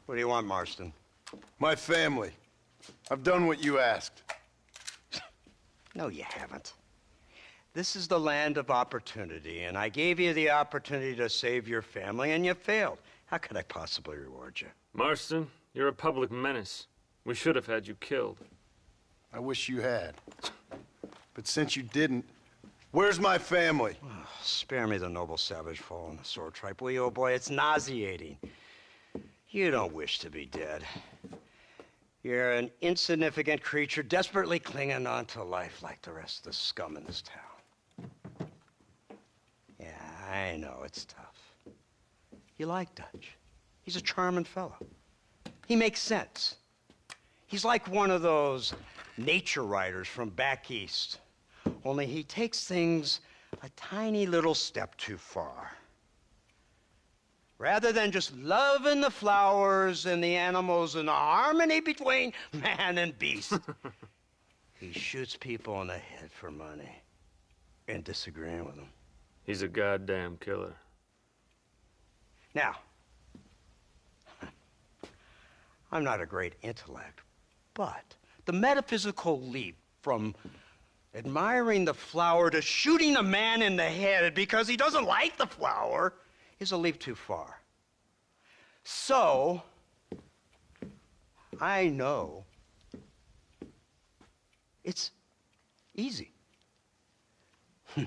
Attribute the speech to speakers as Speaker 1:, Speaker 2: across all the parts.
Speaker 1: What do you want, Marston?
Speaker 2: My family. I've done what you asked.
Speaker 1: No, you haven't. This is the land of opportunity, and I gave you the opportunity to save your family, and you failed. How could I possibly reward you?
Speaker 3: Marston, you're a public menace. We should have had you killed.
Speaker 2: I wish you had. But since you didn't, where's my family?
Speaker 1: Oh, spare me the noble savage fall in the sword tripe, will you, old boy? It's nauseating. You don't wish to be dead. You're an insignificant creature desperately clinging on to life like the rest of the scum in this town. Yeah, I know it's tough. You like Dutch. He's a charming fellow. He makes sense. He's like one of those nature writers from back east. Only he takes things a tiny little step too far. Rather than just loving the flowers and the animals and the harmony between man and beast, he shoots people in the head for money and disagreeing with them.
Speaker 3: He's a goddamn killer.
Speaker 1: Now, I'm not a great intellect, but the metaphysical leap from admiring the flower to shooting a man in the head because he doesn't like the flower is a leap too far. So, I know it's easy. You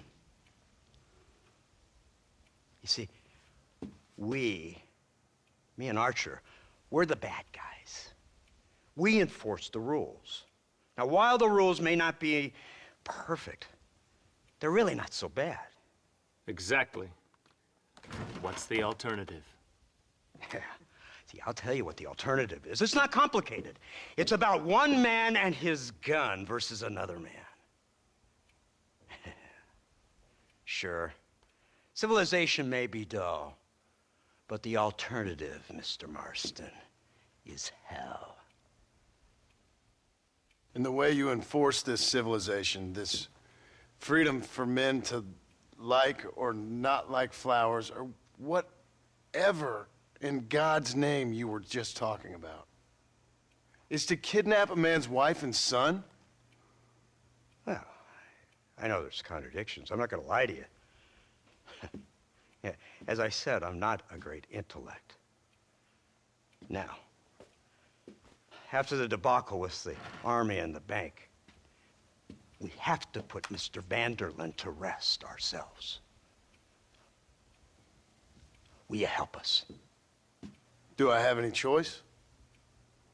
Speaker 1: see, me and Archer, we're the bad guys. We enforce the rules. Now, while the rules may not be perfect, they're really not so bad.
Speaker 3: Exactly. What's the alternative?
Speaker 1: Yeah. See, I'll tell you what the alternative is. It's not complicated. It's about one man and his gun versus another man. Sure, civilization may be dull, but the alternative, Mr. Marston, is hell.
Speaker 2: And the way you enforce this civilization, this freedom for men to like or not like flowers, or whatever in God's name you were just talking about, is to kidnap a man's wife and son?
Speaker 1: Well, I know there's contradictions. I'm not going to lie to you. Yeah, as I said, I'm not a great intellect. Now, after the debacle with the army and the bank, we have to put Mr. Vanderlyn to rest ourselves. Will you help us?
Speaker 2: Do I have any choice?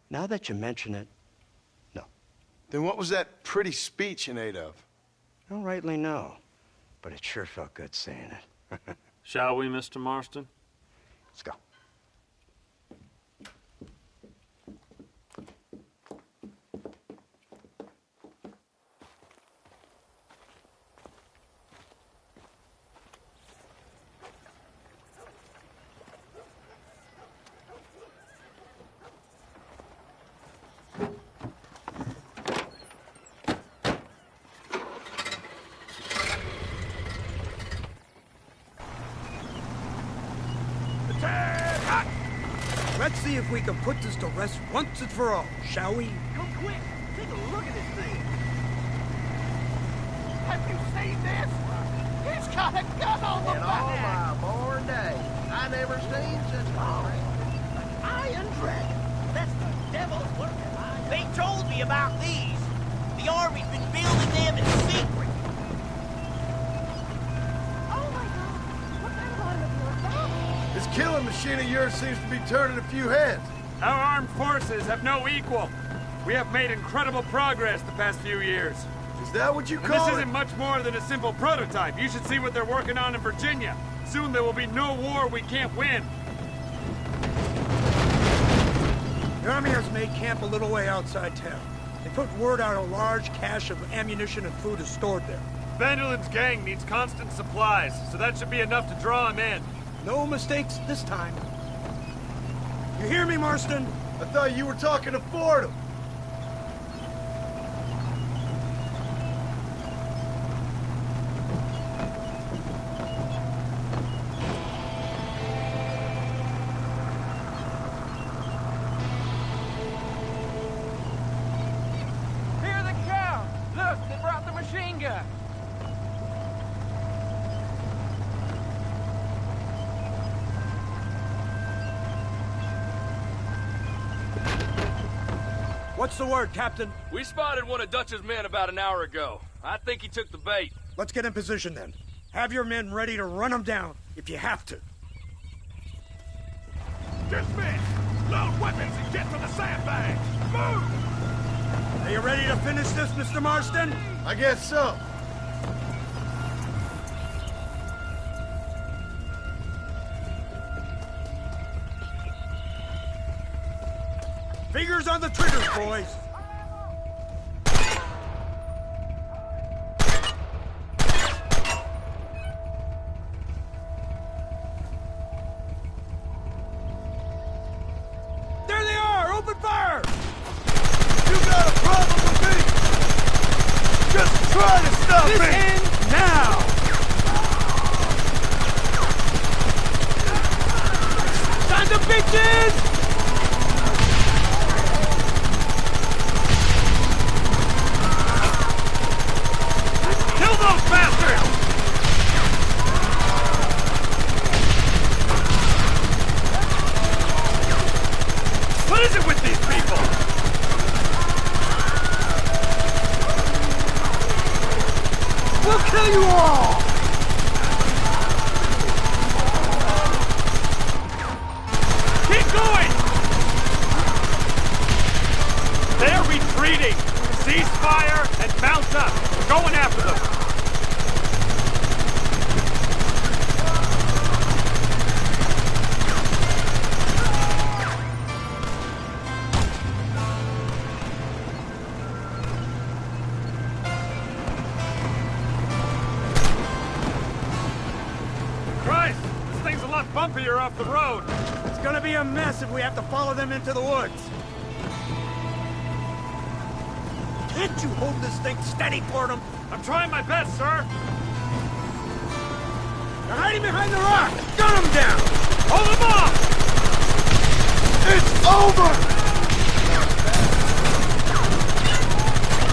Speaker 1: Now that you mention it, no.
Speaker 2: Then what was that pretty speech in aid of?
Speaker 1: I don't rightly know, but it sure felt good saying it.
Speaker 3: Shall we, Mr. Marston?
Speaker 1: Let's go. Let's see if we can put this to rest once and for all, shall we?
Speaker 4: Go quick! Take a look at this thing! Have you seen this? He's got a gun on the back!
Speaker 5: In all my born days, I never seen such a
Speaker 4: An iron dragon! That's the devil's work! They told me about these! The army's been building them in secret!
Speaker 6: Oh my God! What kind of automobile is that?
Speaker 2: This killing machine of yours seems to be turning a few heads.
Speaker 7: Our armed forces have no equal. We have made incredible progress the past few years.
Speaker 2: Is that what you
Speaker 7: And
Speaker 2: call
Speaker 7: this
Speaker 2: it?
Speaker 7: isn't much more than a simple prototype. You should see what they're working on in Virginia. Soon there will be no war we can't win.
Speaker 8: The army has made camp a little way outside town. They put word out a large cache of ammunition and food is stored there.
Speaker 7: Vanderlyn's gang needs constant supplies, so that should be enough to draw him in.
Speaker 8: No mistakes this time. You hear me, Marston?
Speaker 2: I thought you were talking to Fordham.
Speaker 8: What's the word, Captain?
Speaker 9: We spotted one of Dutch's men about an hour ago. I think he took the bait.
Speaker 8: Let's get in position then. Have your men ready to run them down, if you have to.
Speaker 7: Dismiss! Load weapons and get to the sandbags! Move!
Speaker 8: Are you ready to finish this, Mr. Marston?
Speaker 2: I guess so.
Speaker 8: Fingers on the triggers, boys. There they are! Open fire!
Speaker 2: You got a problem with me? Just try to stop
Speaker 8: This
Speaker 2: me!
Speaker 8: ends now! Sons of bitches!
Speaker 7: Kill those bastards! What is it with these people?
Speaker 8: We'll kill you all!
Speaker 7: Keep going! They're retreating! Cease fire and bounce up! We're going after them! Christ! This thing's a lot bumpier off the road!
Speaker 8: It's gonna be a mess if we have to follow them into the woods. Can't you hold this thing steady for them?
Speaker 7: I'm trying my best, sir!
Speaker 8: They're hiding behind the rock! Gun them down!
Speaker 7: Hold them off!
Speaker 2: It's over!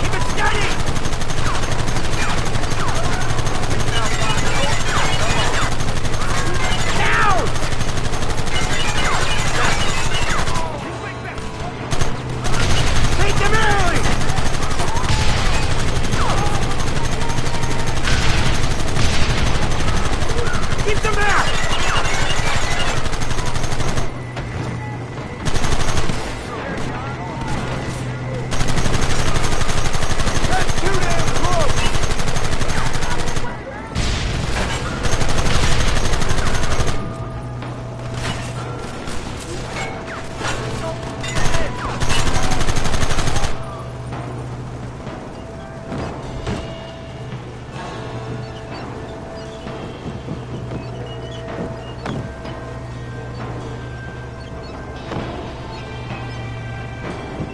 Speaker 8: Keep it steady! Down! Take them early! Keep them back!
Speaker 2: That's too damn close!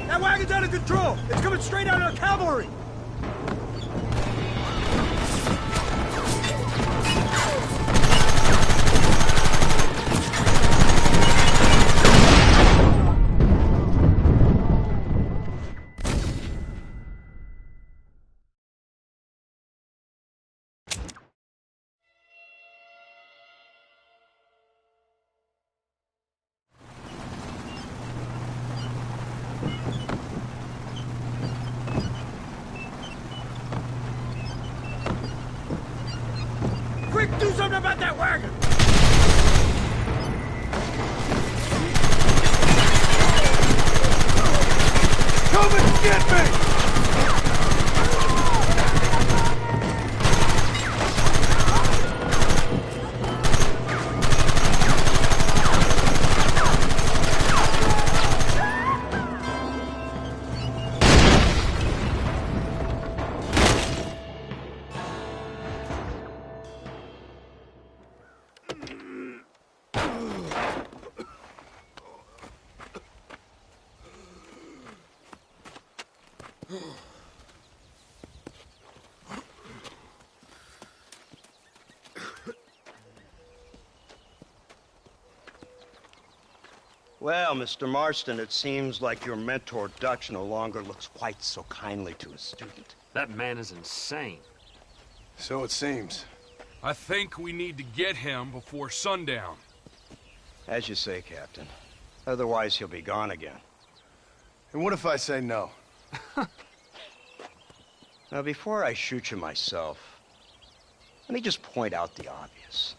Speaker 8: That wagon's out of control! It's coming straight out of the cavalry! Quick, do something about that wagon!
Speaker 2: Come and get me!
Speaker 1: Well, Mr. Marston, it seems like your mentor Dutch no longer looks quite so kindly to his student.
Speaker 3: That man is insane.
Speaker 2: So it seems.
Speaker 10: I think we need to get him before sundown.
Speaker 1: As you say, Captain. Otherwise, he'll be gone again.
Speaker 2: And what if I say no?
Speaker 1: Now, before I shoot you myself, let me just point out the obvious.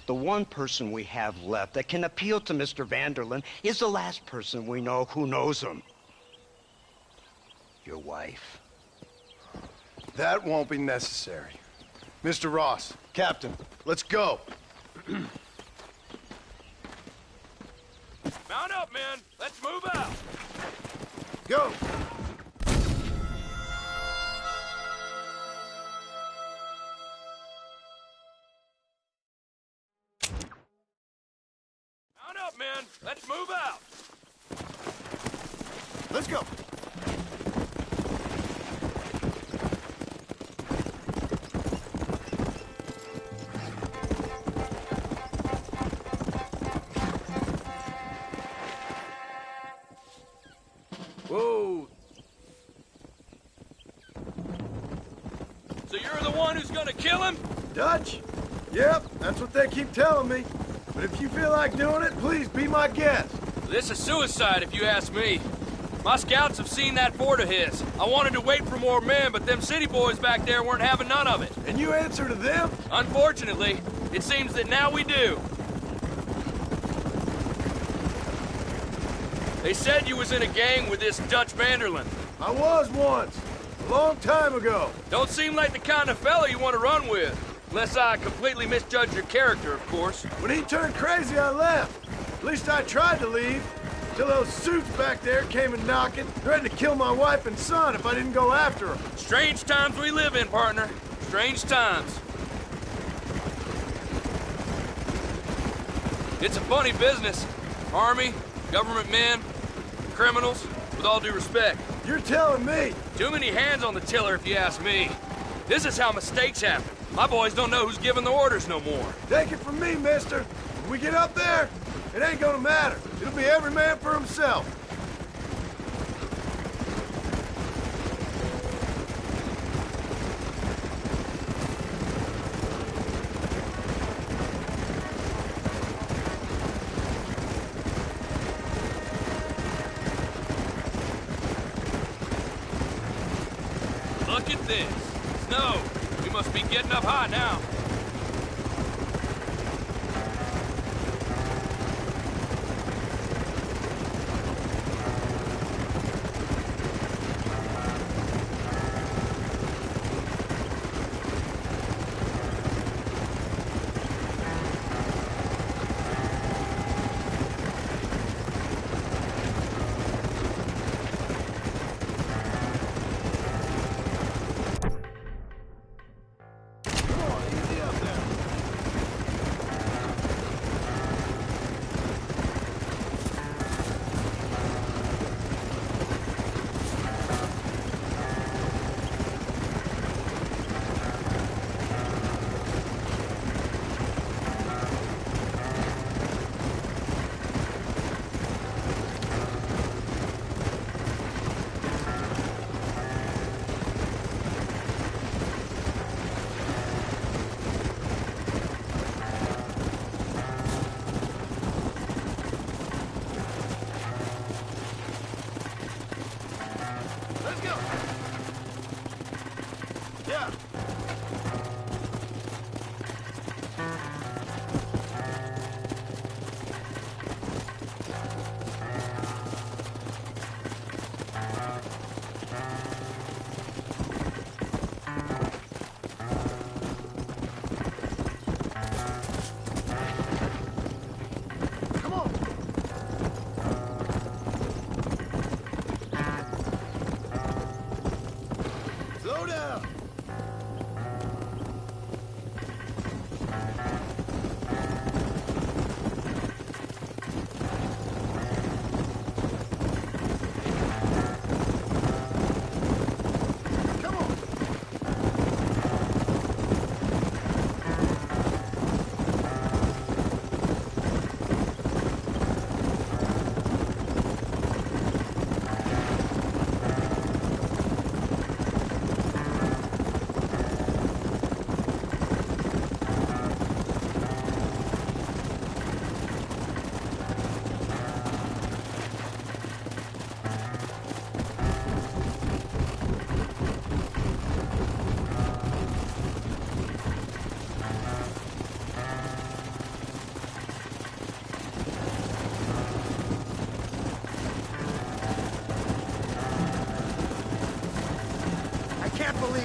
Speaker 1: The one person we have left that can appeal to Mr. Vanderlyn is the last person we know who knows him. Your wife.
Speaker 2: That won't be necessary. Mr. Ross, Captain, let's go.
Speaker 9: Mount up, men. Let's move out.
Speaker 2: Go!
Speaker 9: Mount up, men. Let's move out.
Speaker 2: Let's go.
Speaker 9: Whoa. So you're the one who's gonna kill him?
Speaker 2: Dutch? Yep, that's what they keep telling me. But if you feel like doing it, please be my guest.
Speaker 9: This is suicide, if you ask me. My scouts have seen that fort of his. I wanted to wait for more men, but them city boys back there weren't having none of it.
Speaker 2: And you answer to them?
Speaker 9: Unfortunately, it seems that now we do. They said you was in a gang with this Dutch Vanderlyn.
Speaker 2: I was once. A long time ago.
Speaker 9: Don't seem like the kind of fella you want to run with. Unless I completely misjudge your character, of course.
Speaker 2: When he turned crazy, I left. At least I tried to leave. Till those suits back there came and knocking, threatened to kill my wife and son if I didn't go after them.
Speaker 9: Strange times we live in, partner. Strange times. It's a funny business. Army, government men, criminals, with all due respect.
Speaker 2: You're telling me?
Speaker 9: Too many hands on the tiller, if you ask me. This is how mistakes happen. My boys don't know who's giving the orders no more.
Speaker 2: Take it from me, mister. When we get up there, it ain't gonna matter. It'll be every man for himself.
Speaker 9: Look at this. Snow. We must be getting up high now.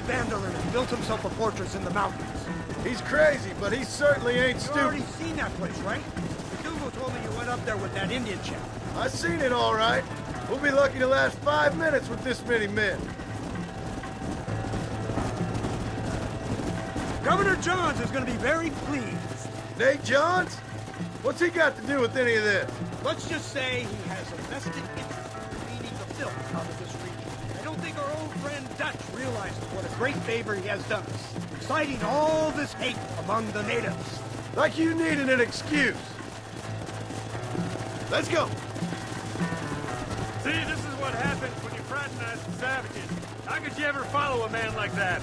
Speaker 8: van der Linde and built himself a fortress in the mountains.
Speaker 2: He's crazy, but he certainly ain't
Speaker 8: You've already
Speaker 2: stupid.
Speaker 8: seen that place, right? McDougal told me you went up there with that Indian chap.
Speaker 2: I seen it all right. We'll be lucky to last 5 minutes with this many men.
Speaker 8: Governor Johns is going to be very pleased.
Speaker 2: Nate Johns? What's he got to do with any of this?
Speaker 8: Let's just say he has a vested interest in cleaning the filth out of this region. I don't think our old friend Dutch realizes what a great favor he has done us, inciting all this hate among the natives.
Speaker 2: Like you needed an excuse. Let's go.
Speaker 7: See, this is what happens when you fraternize with savages. How could you ever follow a man like that?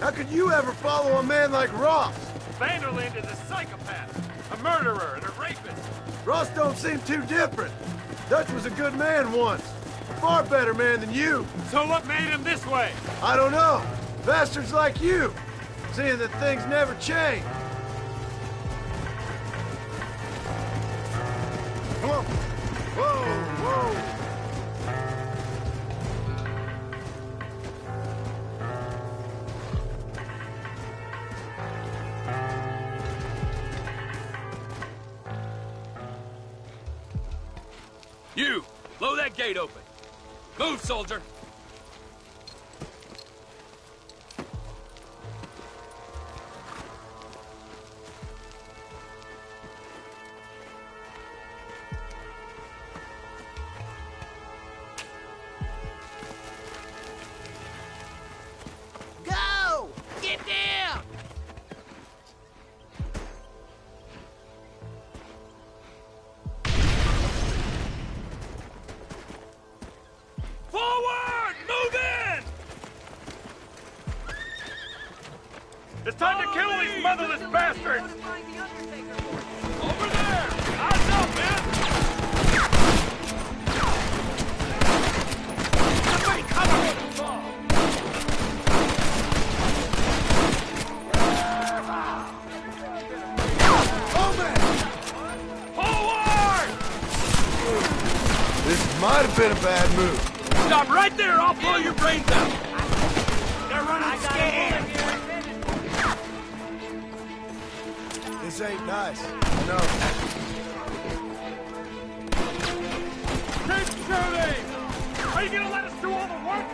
Speaker 2: How could you ever follow a man like Ross?
Speaker 7: Van der Linde is a psychopath, a murderer, and a rapist.
Speaker 2: Ross don't seem too different. Dutch was a good man once. A far better man than you.
Speaker 7: So what made him this way?
Speaker 2: I don't know. Bastards like you. Seeing that things never change. Come on. Whoa, whoa.
Speaker 9: You! Blow that gate open! Move, soldier!
Speaker 4: Go! Get down!
Speaker 7: Forward! Move in! It's time to kill these motherless bastards! Over there! Eyes up, man! Somebody cover me! Forward!
Speaker 2: This might have been a bad move.
Speaker 9: Stop right there! I'll blow your brains out!
Speaker 8: They're running scared.
Speaker 2: This ain't nice. I know.
Speaker 7: Keep shooting! Are you gonna let us do all the work?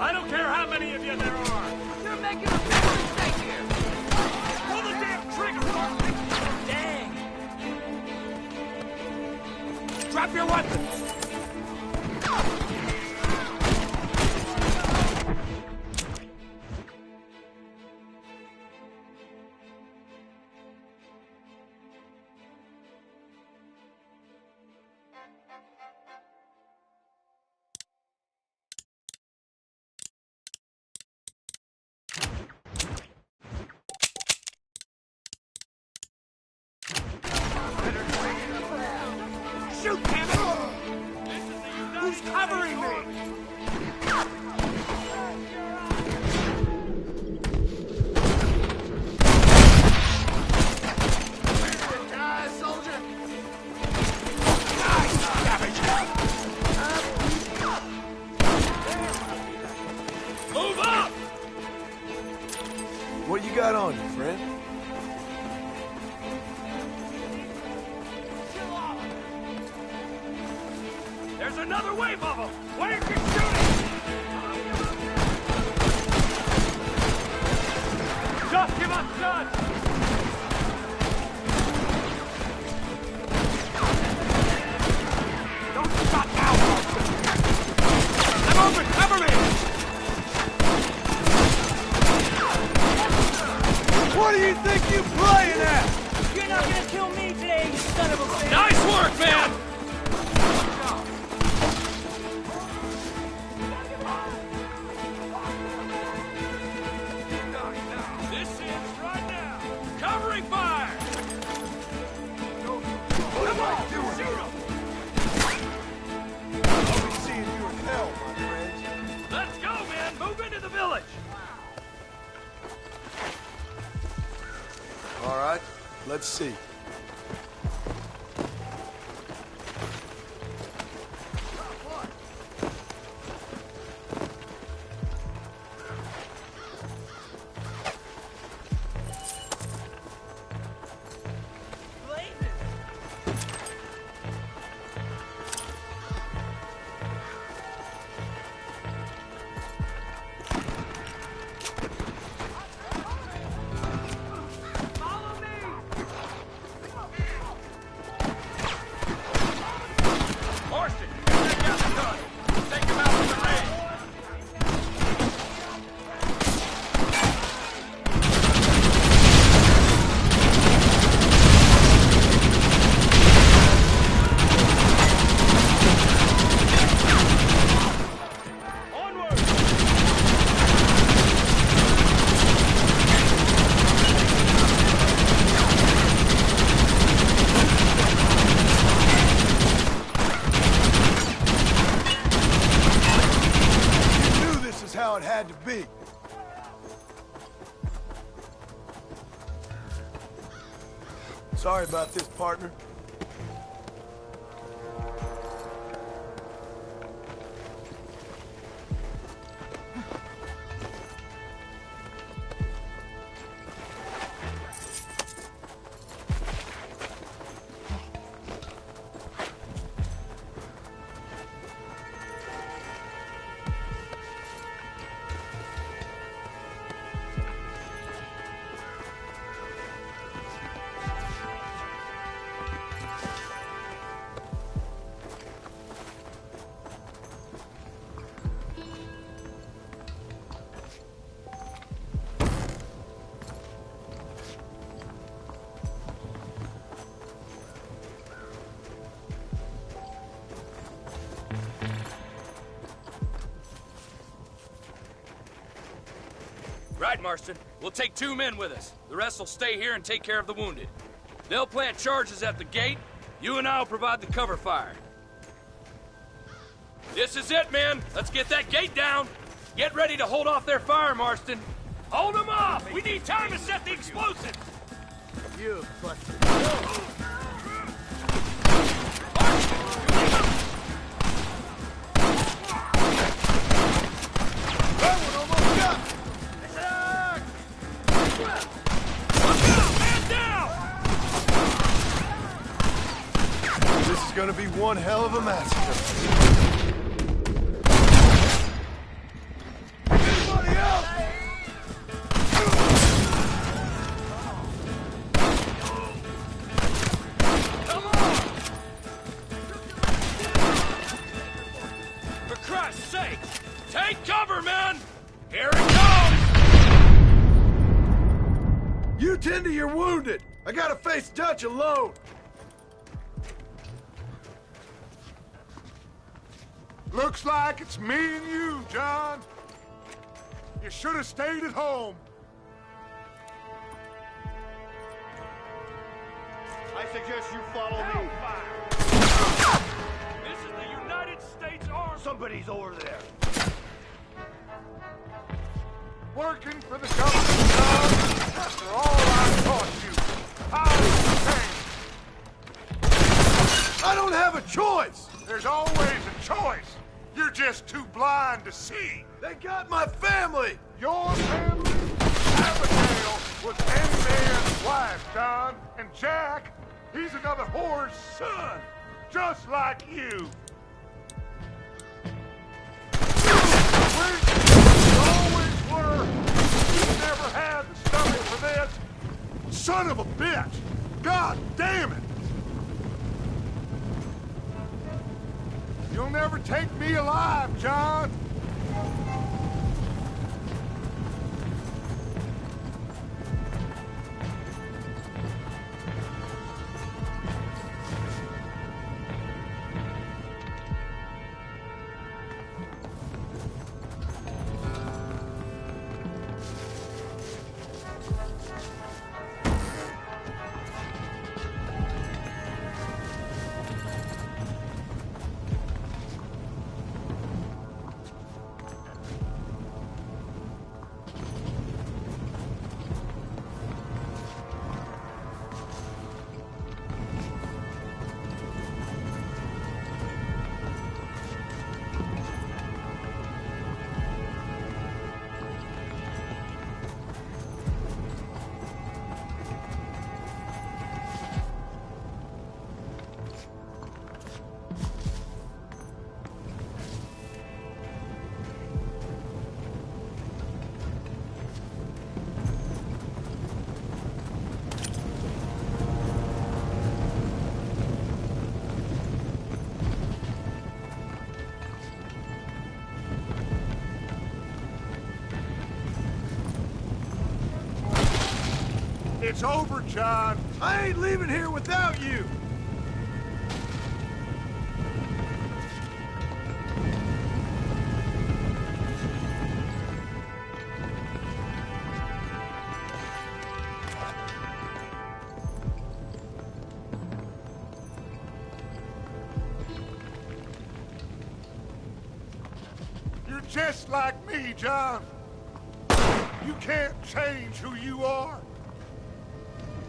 Speaker 7: I don't care how many of you there are!
Speaker 4: You're making a big mistake here!
Speaker 7: Pull the damn trigger!
Speaker 4: Dang!
Speaker 8: Drop your weapons. Shoot, damn it! Who's covering me?
Speaker 5: Die, soldier!
Speaker 8: Die, savage!
Speaker 9: Move up!
Speaker 2: What you got on you, friend?
Speaker 7: There's another wave of them! Why aren't you shooting? Just give us shots!
Speaker 8: Don't stop now! I'm open! Cover me!
Speaker 2: What do you think you playing at?
Speaker 4: You're not gonna kill me today, you son of a bitch!
Speaker 9: Nice work, man! This ends right now! Covering fire!
Speaker 2: Come on, shoot him! I'll be seeing you in hell, my friends.
Speaker 9: Let's go, man! Move into the village!
Speaker 2: All right, let's see. how it had to be. Sorry about this, partner.
Speaker 9: Right, Marston. We'll take 2 men with us. The rest will stay here and take care of the wounded. They'll plant charges at the gate. You and I'll provide the cover fire. This is it, men. Let's get that gate down. Get ready to hold off their fire, Marston. Hold them off! We need time to set the explosives!
Speaker 5: You busted.
Speaker 2: Gonna be one hell of a massacre. Anybody else?
Speaker 9: Come on! For Christ's sake! Take cover, men! Here it comes!
Speaker 2: You tend to your wounded. I gotta face Dutch alone.
Speaker 7: Looks like it's me and you, John. You should have stayed at home.
Speaker 5: I suggest you follow me.
Speaker 7: This is the United States Army.
Speaker 5: Somebody's over there.
Speaker 7: Working for the government, John. After all I taught you. How
Speaker 2: I don't have a choice.
Speaker 7: There's always a choice. You're just too blind to see.
Speaker 2: They got my family.
Speaker 7: Your family? Abigail was Annie Mann's wife, John. And Jack, he's another whore's son. Just like you. You always were. You never had the stomach for this. Son of a bitch. God damn it. You'll never take me alive, John. It's over, John.
Speaker 2: I ain't leaving here without you.
Speaker 7: just like me, John. You can't change who you are.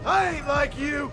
Speaker 2: I ain't like you.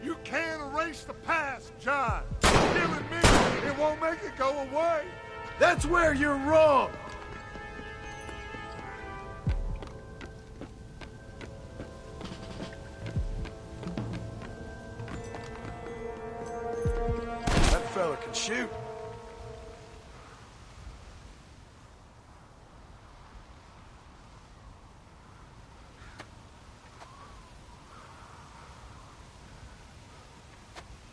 Speaker 7: You can't erase the past, John. Killing me, it won't make it go away.
Speaker 2: That's where you're wrong. That fella can shoot.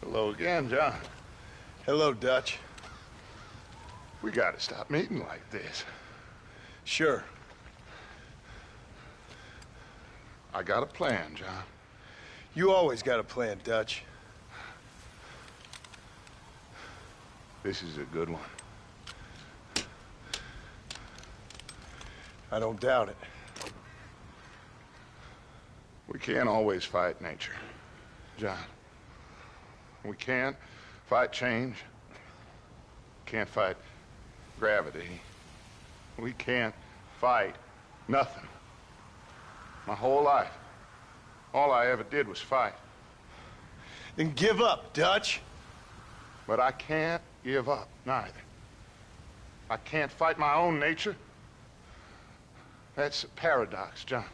Speaker 7: Hello again, John.
Speaker 2: Hello, Dutch.
Speaker 7: We gotta stop meeting like this.
Speaker 2: Sure.
Speaker 7: I got a plan, John.
Speaker 2: You always got a plan, Dutch.
Speaker 7: This is a good one.
Speaker 2: I don't doubt it.
Speaker 7: We can't always fight nature, John. We can't fight change. Can't fight gravity. We can't fight nothing. My whole life, all I ever did was fight.
Speaker 2: Then give up, Dutch.
Speaker 7: But I can't give up, neither. I can't fight my own nature. That's a paradox, John.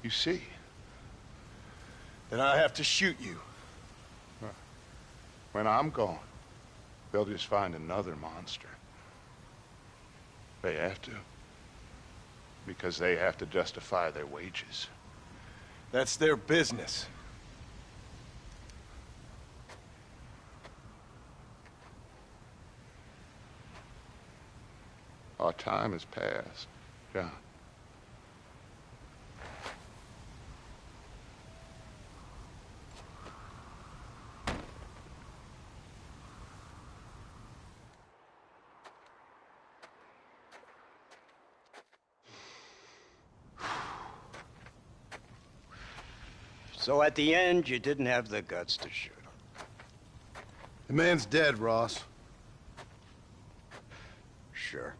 Speaker 7: You see?
Speaker 2: Then I have to shoot you.
Speaker 7: When I'm gone, they'll just find another monster. They have to. Because they have to justify their wages.
Speaker 2: That's their business.
Speaker 7: Our time has passed, John.
Speaker 1: So at the end, you didn't have the guts to shoot him.
Speaker 2: The man's dead, Ross.
Speaker 1: Sure.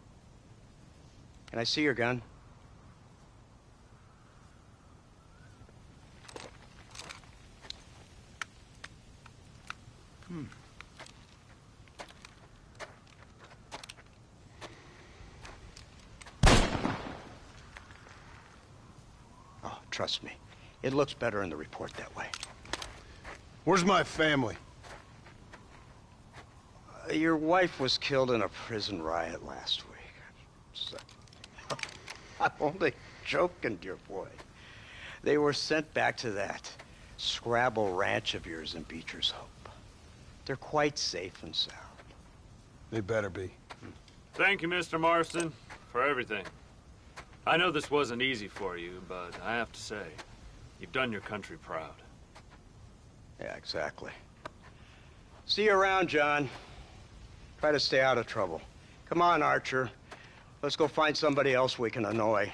Speaker 1: Can I see your gun? Oh, trust me. It looks better in the report that way.
Speaker 2: Where's my family?
Speaker 1: Your wife was killed in a prison riot last week. So, I'm only joking, dear boy. They were sent back to that Scrabble ranch of yours in Beecher's Hope. They're quite safe and sound.
Speaker 2: They better be.
Speaker 3: Thank you, Mr. Marston, for everything. I know this wasn't easy for you, but I have to say, you've done your country proud.
Speaker 1: Yeah, exactly. See you around, John. Try to stay out of trouble. Come on, Archer. Let's go find somebody else we can annoy.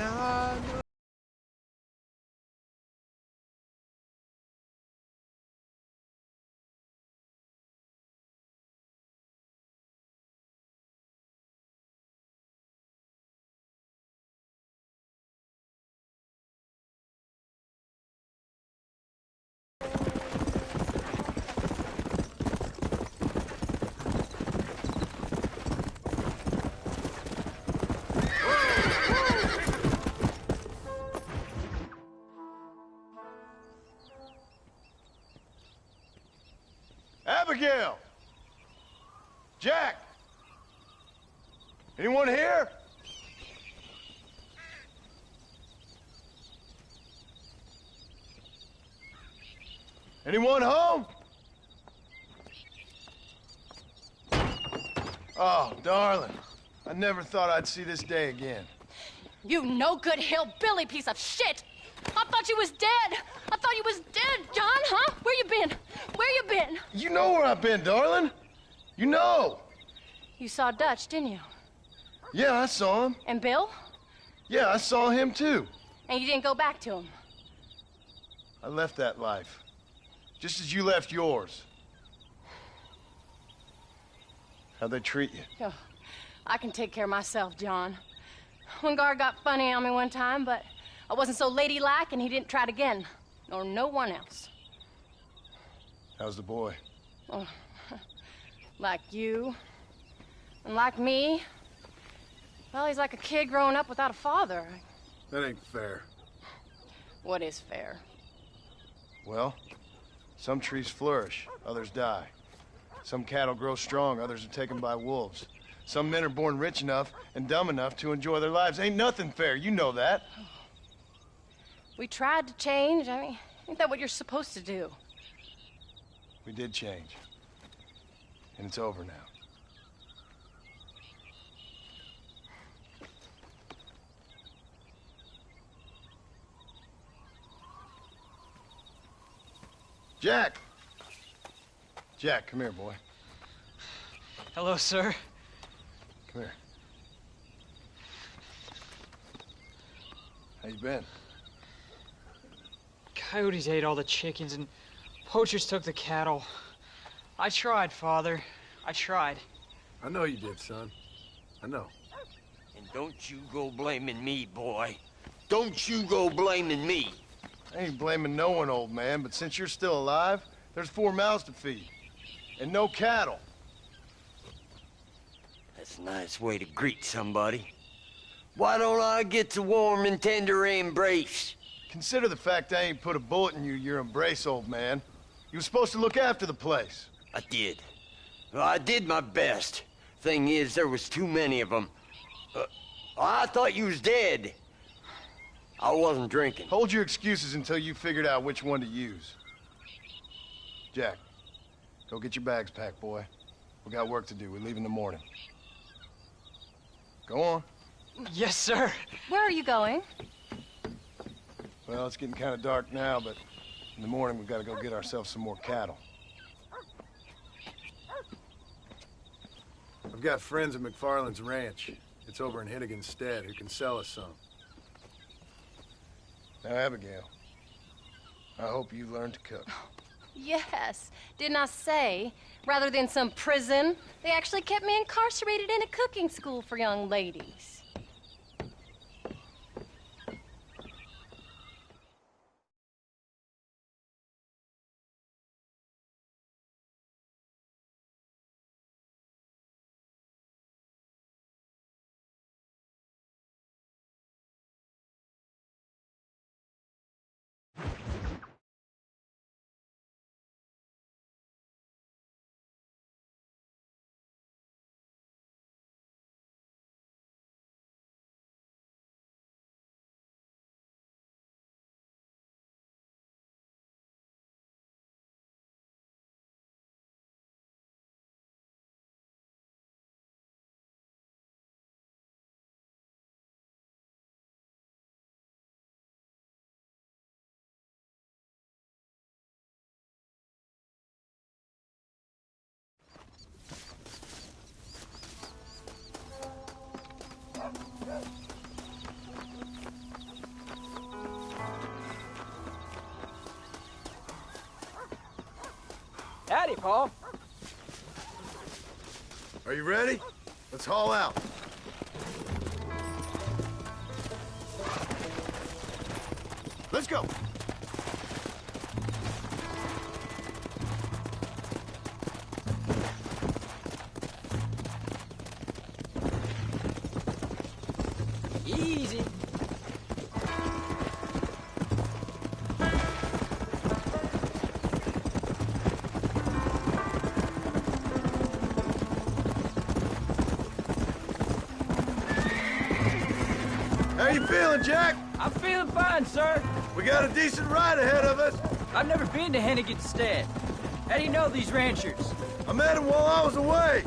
Speaker 8: Nah, no.
Speaker 2: Abigail! Jack! Anyone here? Anyone home? Oh, darling. I never thought I'd see this day again.
Speaker 6: You no good hillbilly piece of shit! I thought you was dead! I thought you was dead, John, huh? Where you been? Where you been?
Speaker 2: You know where I've been, darling. You know.
Speaker 6: You saw Dutch, didn't you?
Speaker 2: Yeah, I saw him.
Speaker 6: And Bill?
Speaker 2: Yeah, I saw him too.
Speaker 6: And you didn't go back to him?
Speaker 2: I left that life. Just as you left yours. How'd they treat you?
Speaker 6: Oh, I can take care of myself, John. One guard got funny on me one time, but I wasn't so ladylike and he didn't try it again. Nor no one else.
Speaker 2: How's the boy?
Speaker 6: Oh, like you. And like me. Well, he's like a kid growing up without a father.
Speaker 2: That ain't fair.
Speaker 6: What is fair?
Speaker 2: Well, some trees flourish, others die. Some cattle grow strong, others are taken by wolves. Some men are born rich enough and dumb enough to enjoy their lives. Ain't nothing fair, you know that.
Speaker 6: We tried to change. I mean, ain't that what you're supposed to do?
Speaker 2: We did change. And it's over now. Jack! Jack, come here, boy.
Speaker 11: Hello, sir.
Speaker 2: Come here. How you been?
Speaker 11: Coyotes ate all the chickens and poachers took the cattle. I tried, Father. I tried.
Speaker 2: I know you did, son. I know.
Speaker 4: And don't you go blaming me, boy. Don't you go blaming me.
Speaker 2: I ain't blaming no one, old man, but since you're still alive, there's 4 mouths to feed. And no cattle.
Speaker 4: That's a nice way to greet somebody. Why don't I get the warm and tender embrace?
Speaker 2: Consider the fact I ain't put a bullet in your embrace, old man. You were supposed to look after the place.
Speaker 4: I did. Well, I did my best. Thing is, there was too many of them. I thought you was dead. I wasn't drinking.
Speaker 2: Hold your excuses until you figured out which one to use. Jack, go get your bags packed, boy. We got work to do. We leave in the morning. Go on.
Speaker 11: Yes, sir.
Speaker 6: Where are you going?
Speaker 2: Well, it's getting kind of dark now, but in the morning we've got to go get ourselves some more cattle. I've got friends at McFarland's ranch. It's over in Hennigan's stead who can sell us some. Now, Abigail, I hope you learned to cook.
Speaker 6: Yes. Didn't I say, rather than some prison, they actually kept me incarcerated in a cooking school for young ladies.
Speaker 11: Paul.
Speaker 2: Are you ready? Let's haul out. Let's go.
Speaker 11: Easy.
Speaker 2: How you feeling, Jack?
Speaker 11: I'm feeling fine, sir.
Speaker 2: We got a decent ride ahead of us.
Speaker 11: I've never been to Hennigan's Stead. How do you know these ranchers?
Speaker 2: I met them while I was away.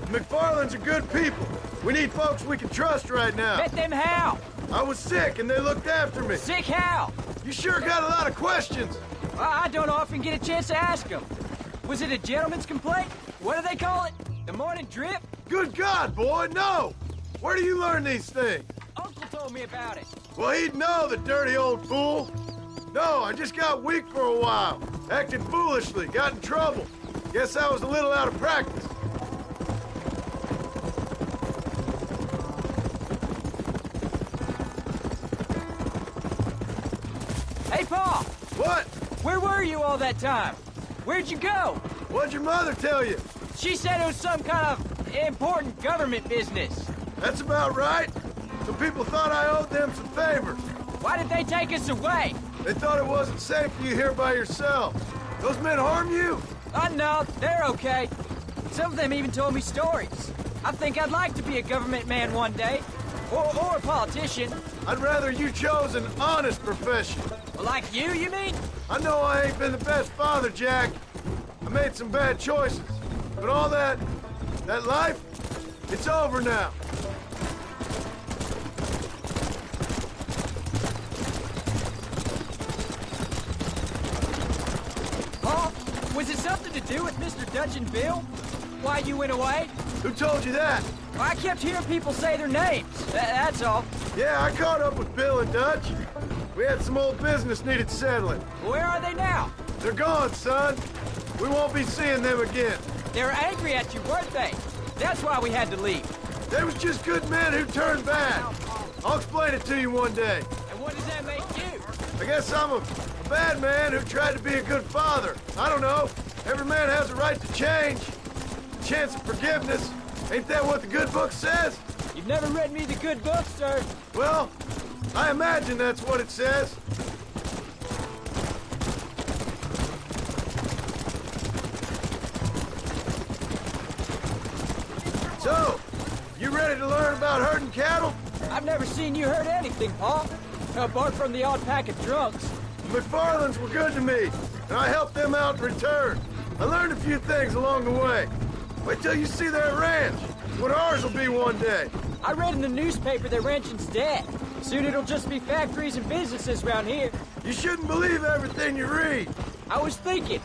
Speaker 2: The McFarlands are good people. We need folks we can trust right now.
Speaker 11: Met them how?
Speaker 2: I was sick and they looked after me.
Speaker 11: Sick how?
Speaker 2: You sure got a lot of questions.
Speaker 11: I don't often get a chance to ask them. Was it a gentleman's complaint? What do they call it? The morning drip?
Speaker 2: Good God, boy, no! Where do you learn these things?
Speaker 11: Uncle told me about it.
Speaker 2: Well, he'd know, the dirty old fool. No, I just got weak for a while. Acted foolishly, got in trouble. Guess I was a little out of practice.
Speaker 11: Hey, Paul!
Speaker 2: What?
Speaker 11: Where were you all that time? Where'd you go?
Speaker 2: What'd your mother tell you?
Speaker 11: She said it was some kind of important government business.
Speaker 2: That's about right. Some people thought I owed them some favors.
Speaker 11: Why did they take us away?
Speaker 2: They thought it wasn't safe for you here by yourself. Those men harm you?
Speaker 11: No, they're okay. Some of them even told me stories. I think I'd like to be a government man one day. Or a politician.
Speaker 2: I'd rather you chose an honest profession.
Speaker 11: Like you mean?
Speaker 2: I know I ain't been the best father, Jack. I made some bad choices. But all that life, it's over now.
Speaker 11: Paul, was it something to do with Mr. Dutch and Bill? Why you went away?
Speaker 2: Who told you that?
Speaker 11: I kept hearing people say their names. That's all.
Speaker 2: Yeah, I caught up with Bill and Dutch. We had some old business needed settling.
Speaker 11: Where are they now?
Speaker 2: They're gone, son. We won't be seeing them again.
Speaker 11: They were angry at you, weren't they? That's why we had to leave.
Speaker 2: They was just good men who turned bad. I'll explain it to you one day.
Speaker 11: And what does that make you?
Speaker 2: I guess I'm a bad man who tried to be a good father. I don't know. Every man has a right to change. A chance of forgiveness. Ain't that what the good book says?
Speaker 11: You've never read me the good book, sir.
Speaker 2: Well, I imagine that's what it says. So, you ready to learn about herding cattle?
Speaker 11: I've never seen you herd anything, Paul. Apart from the odd pack of drunks.
Speaker 2: The McFarlands were good to me, and I helped them out in return. I learned a few things along the way. Wait till you see their ranch. What ours will be one day.
Speaker 11: I read in the newspaper their ranching's dead. Soon it'll just be factories and businesses around here.
Speaker 2: You shouldn't believe everything you read.
Speaker 11: I was thinking,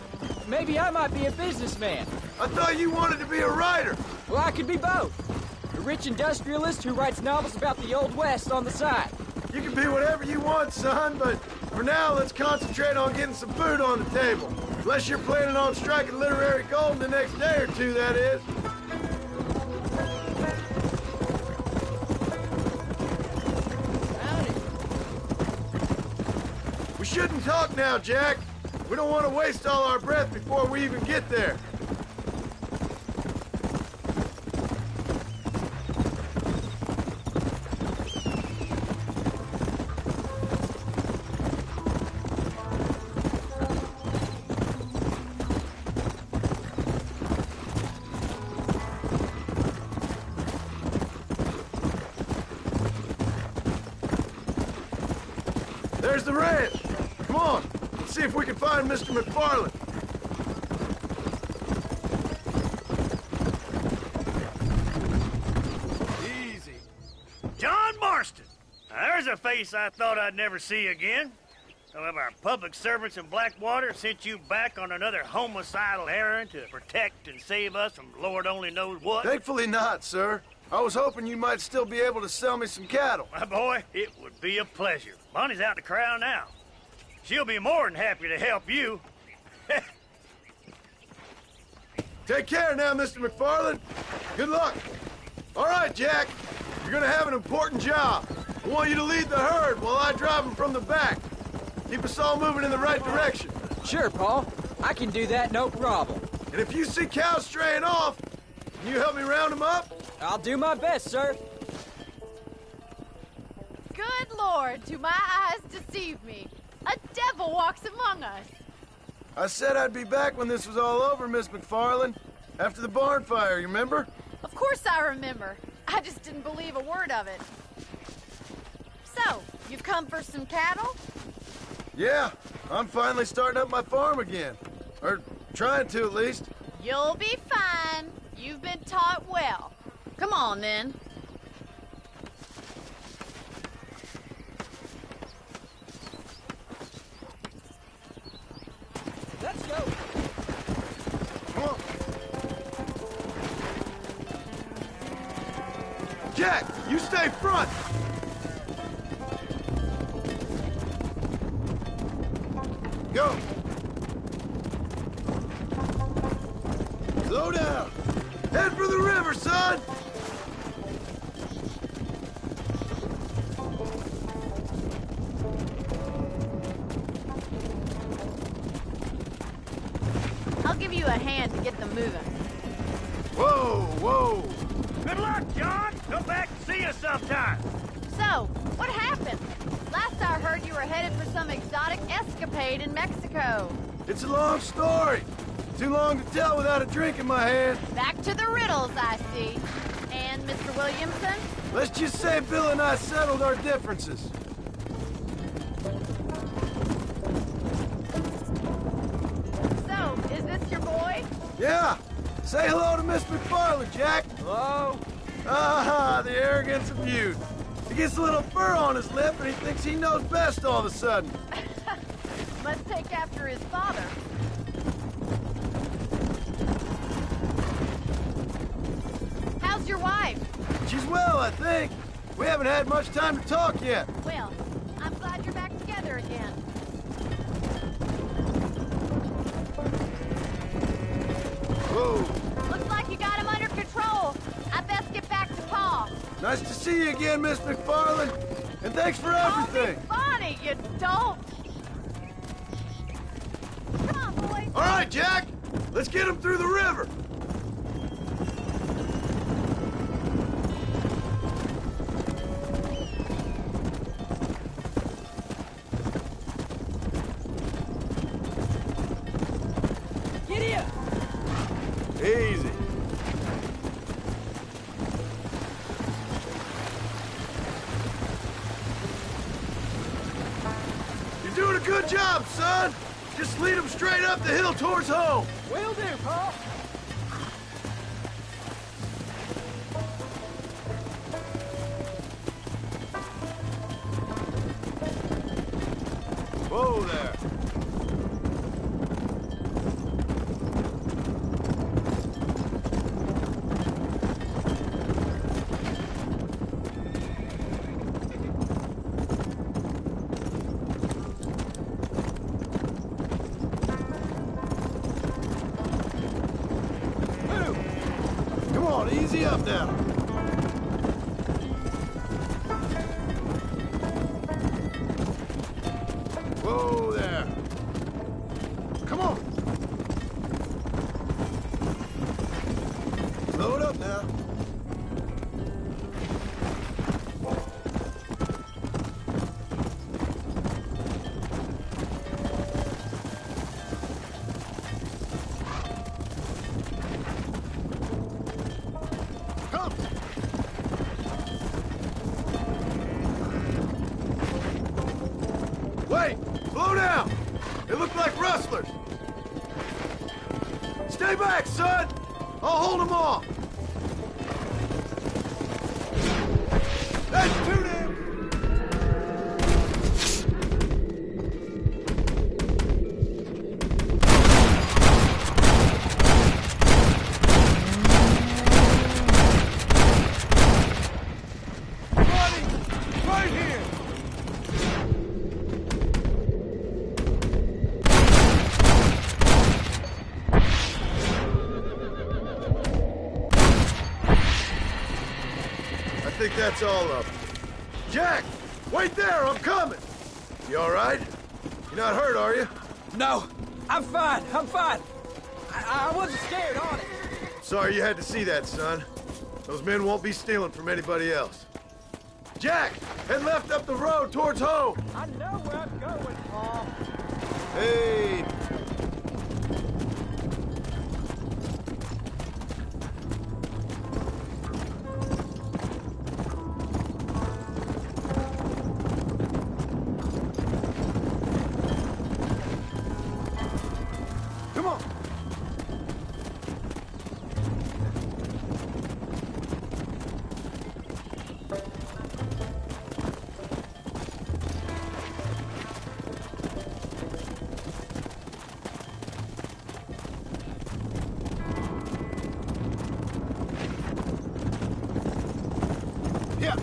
Speaker 11: maybe I might be a businessman.
Speaker 2: I thought you wanted to be a writer.
Speaker 11: Well, I could be both. A rich industrialist who writes novels about the Old West on the side.
Speaker 2: You can be whatever you want, son, but for now, let's concentrate on getting some food on the table. Unless you're planning on striking literary gold in the next day or two, that is. We shouldn't talk now, Jack. We don't want to waste all our breath before we even get there. There's the ranch. Come on, let's see if we can find Mr. McFarland.
Speaker 12: Easy. John Marston. Now, there's a face I thought I'd never see again. Some of our public servants in Blackwater sent you back on another homicidal errand to protect and save us from Lord only knows what.
Speaker 2: Thankfully not, sir. I was hoping you might still be able to sell me some cattle.
Speaker 12: My boy, it would be a pleasure. Bonnie's out in the crowd now. She'll be more than happy to help you.
Speaker 2: Take care now, Mr. McFarland. Good luck. All right, Jack. You're gonna have an important job. I want you to lead the herd while I drive them from the back. Keep us all moving in the right direction.
Speaker 11: Sure, Paul. I can do that, no problem.
Speaker 2: And if you see cows straying off, can you help me round them up?
Speaker 11: I'll do my best, sir.
Speaker 13: Good Lord, do my eyes deceive me? A devil walks among us.
Speaker 2: I said I'd be back when this was all over, Miss McFarland. After the barn fire, you remember?
Speaker 13: Of course I remember. I just didn't believe a word of it. So, you've come for some cattle?
Speaker 2: Yeah, I'm finally starting up my farm again. Or trying to, at least.
Speaker 13: You'll be fine. You've been taught well. Come on, then.
Speaker 11: Let's go.
Speaker 2: Come on. Jack, you stay front. Go. Slow down. Head for the river, son.
Speaker 13: I'll give you a hand to get them moving.
Speaker 2: Whoa, whoa.
Speaker 12: Good luck, John. Come back and see us sometime.
Speaker 13: So, what happened? Last I heard you were headed for some exotic escapade in Mexico.
Speaker 2: It's a long story. Too long to tell without a drink in my hand.
Speaker 13: Back to the riddles, I see. And Mr. Williamson?
Speaker 2: Let's just say Bill and I settled our differences.
Speaker 13: So, is this your boy?
Speaker 2: Yeah. Say hello to Miss McFarland, Jack.
Speaker 11: Hello?
Speaker 2: Ah, the arrogance of youth. He gets a little fur on his lip and he thinks he knows best all of a sudden.
Speaker 13: Must take after his father. How's your wife?
Speaker 2: She's well, I think. We haven't had much time to talk yet.
Speaker 13: Well, I'm glad you're back together again.
Speaker 2: Whoa.
Speaker 13: Looks like you got him under control. I best get back to Pa.
Speaker 2: Nice to see you again, Miss McFarland. And thanks for everything.
Speaker 13: Call me Bonnie, you dope. Come on, boys.
Speaker 2: All right, Jack. Let's get him through the river.
Speaker 11: Giddy up.
Speaker 2: Easy. You're doing a good job, son. Just lead them straight up the hill towards home.
Speaker 11: Will do, Paul.
Speaker 2: Whoa there. Come on, easy up now. Whoa there. Come on. Slow it up now. Come. Wait! Slow down! They look like rustlers! Stay back, son! I'll hold them off! That's too damn... Buddy! Right here! that's all of them. Jack! Wait there! I'm coming! You all right? You're not hurt, are you?
Speaker 11: No, I'm fine. I'm fine. I wasn't scared, honest.
Speaker 2: Sorry you had to see that, son. Those men won't be stealing from anybody else. Jack! Head left up the road towards home!
Speaker 11: I know where I'm going, Paul.
Speaker 2: Hey! Come on! Yeah.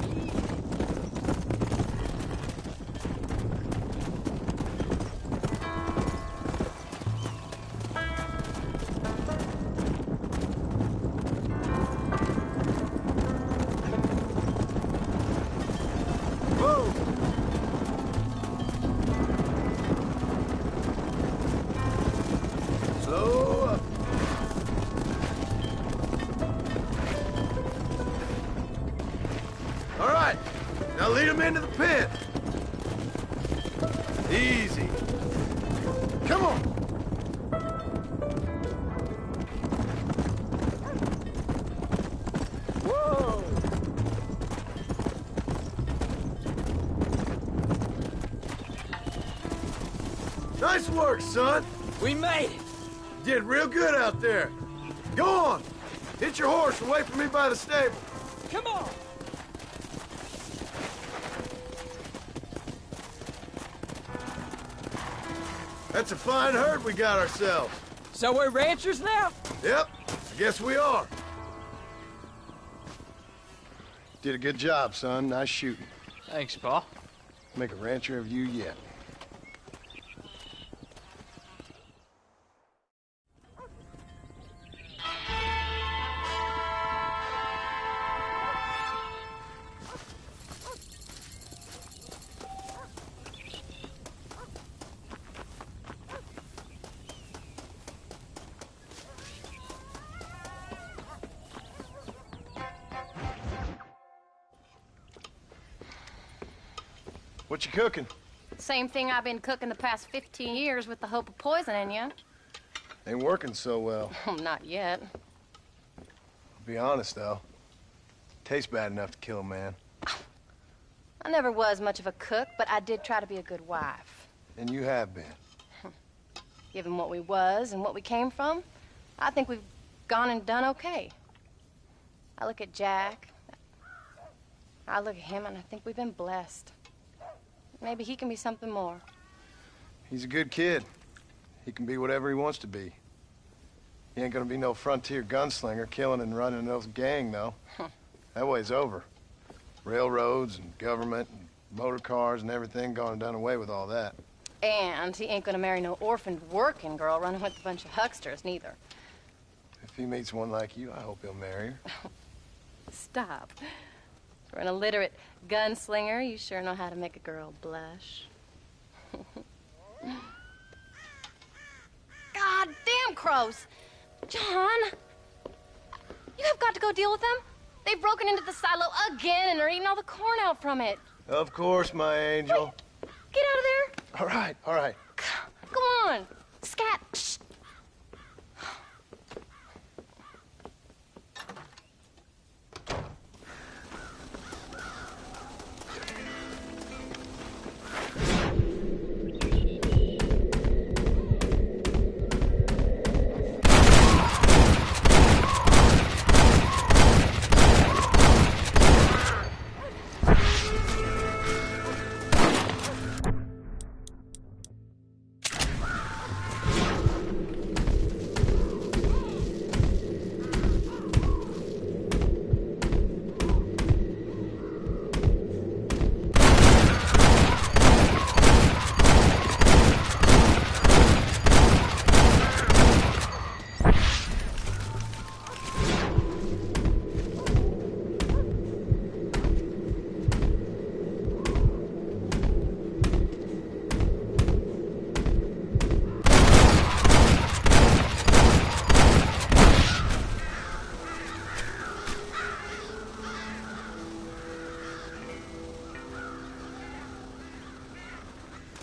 Speaker 2: Whoa. Slow up. All right, now lead him into the pit. Easy. Come on. Whoa. Nice work, son.
Speaker 11: We made it.
Speaker 2: Did real good out there. Go on. Hit your horse and wait for me by the stable.
Speaker 11: Come on.
Speaker 2: That's a fine herd we got ourselves.
Speaker 11: So we're ranchers now?
Speaker 2: Yep, I guess we are. Did a good job, son. Nice shooting.
Speaker 11: Thanks, Pa.
Speaker 2: Make a rancher of you yet. What you cooking?
Speaker 6: Same thing I've been cooking the past 15 years with the hope of poisoning you.
Speaker 2: Ain't working so well.
Speaker 6: Not yet.
Speaker 2: I'll be honest, though. Tastes bad enough to kill a man.
Speaker 6: I never was much of a cook, but I did try to be a good wife.
Speaker 2: And you have been.
Speaker 6: Given what we was and what we came from, I think we've gone and done okay. I look at Jack. I look at him, and I think we've been blessed. Maybe he can be something more.
Speaker 2: He's a good kid. He can be whatever he wants to be. He ain't gonna be no frontier gunslinger killing and running no gang, though. That way's over. Railroads and government and motor cars and everything gone and done away with all that.
Speaker 6: And he ain't gonna marry no orphaned working girl running with a bunch of hucksters, neither.
Speaker 2: If he meets one like you, I hope he'll marry her.
Speaker 6: Stop. For an illiterate gunslinger, you sure know how to make a girl blush. God damn crows! John! You have got to go deal with them. They've broken into the silo again and are eating all the corn out from it.
Speaker 2: Of course, my angel.
Speaker 6: Wait, get out of there.
Speaker 2: All right, all right.
Speaker 6: Go on. Scat. Shh.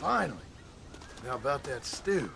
Speaker 2: Finally. Now about that stew.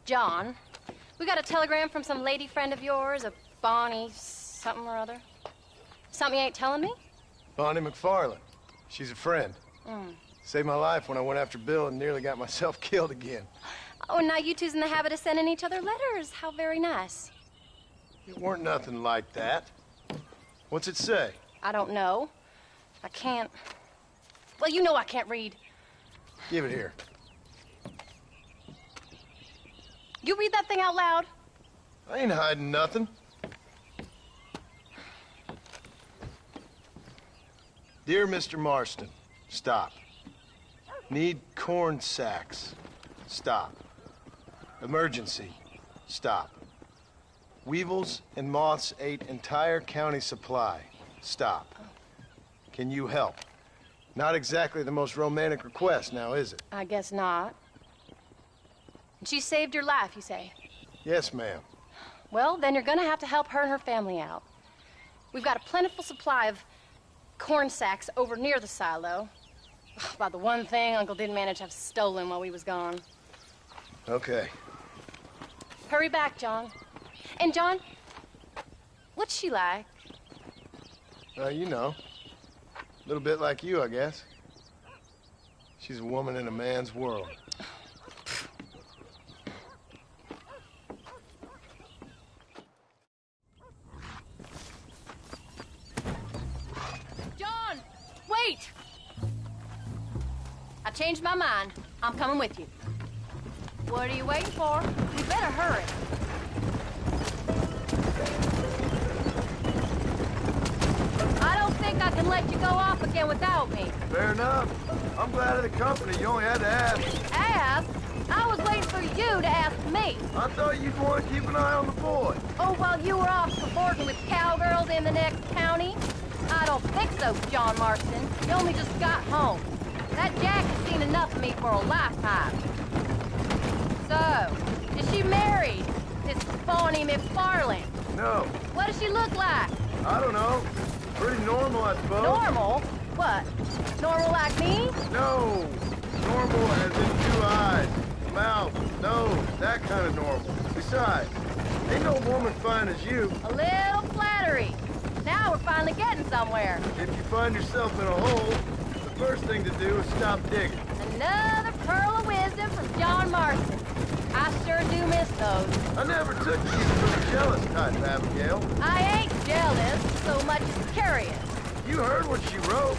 Speaker 6: John, we got a telegram from some lady friend of yours, a Bonnie something or other. Something you ain't telling me?
Speaker 2: Bonnie McFarland. She's a friend.
Speaker 6: Mm.
Speaker 2: Saved my life when I went after Bill and nearly got myself killed again.
Speaker 6: Oh, and now you two's in the habit of sending each other letters. How very nice.
Speaker 2: It weren't nothing like that. What's it say?
Speaker 6: I don't know. I can't... Well, you know I can't read.
Speaker 2: Give it here.
Speaker 6: You read that thing out loud?
Speaker 2: I ain't hiding nothing. Dear Mr. Marston, stop. Need corn sacks. Stop. Emergency. Stop. Weevils and moths ate entire county supply. Stop. Can you help? Not exactly the most romantic request, now is it?
Speaker 6: I guess not. She saved your life, you say?
Speaker 2: Yes, ma'am.
Speaker 6: Well, then you're gonna have to help her and her family out. We've got a plentiful supply of corn sacks over near the silo. About the one thing Uncle didn't manage to have stolen while we was gone.
Speaker 2: Okay.
Speaker 6: Hurry back, John. And John, what's she like?
Speaker 2: You know. A little bit like you, I guess. She's a woman in a man's world.
Speaker 6: John, wait! I changed my mind. I'm coming with you. What are you waiting for? We better hurry. I don't think I can let you go off again without me.
Speaker 2: Fair enough. I'm glad of the company. You only had to ask.
Speaker 6: Ask? I was waiting for you to ask me.
Speaker 2: I thought you'd want to keep an eye on the boy.
Speaker 6: Oh, while you were off cavorting with cowgirls in the next county? I don't think so, John Marston. You only just got home. That Jack has seen enough of me for a lifetime. So, is she married? This Bonnie McFarland?
Speaker 2: No.
Speaker 6: What does she look like?
Speaker 2: I don't know. Pretty normal, I suppose.
Speaker 6: Normal? What? Normal like me?
Speaker 2: No. Normal as in 2 eyes, mouth, nose, that kind of normal. Besides, ain't no woman fine as you.
Speaker 6: A little flattery. Now we're finally getting somewhere.
Speaker 2: If you find yourself in a hole, the first thing to do is stop digging.
Speaker 6: Another pearl of wisdom from John Marston. I sure do miss those.
Speaker 2: I never took you for a jealous type, Abigail.
Speaker 6: I ain't jealous so much as curious.
Speaker 2: You heard what she wrote.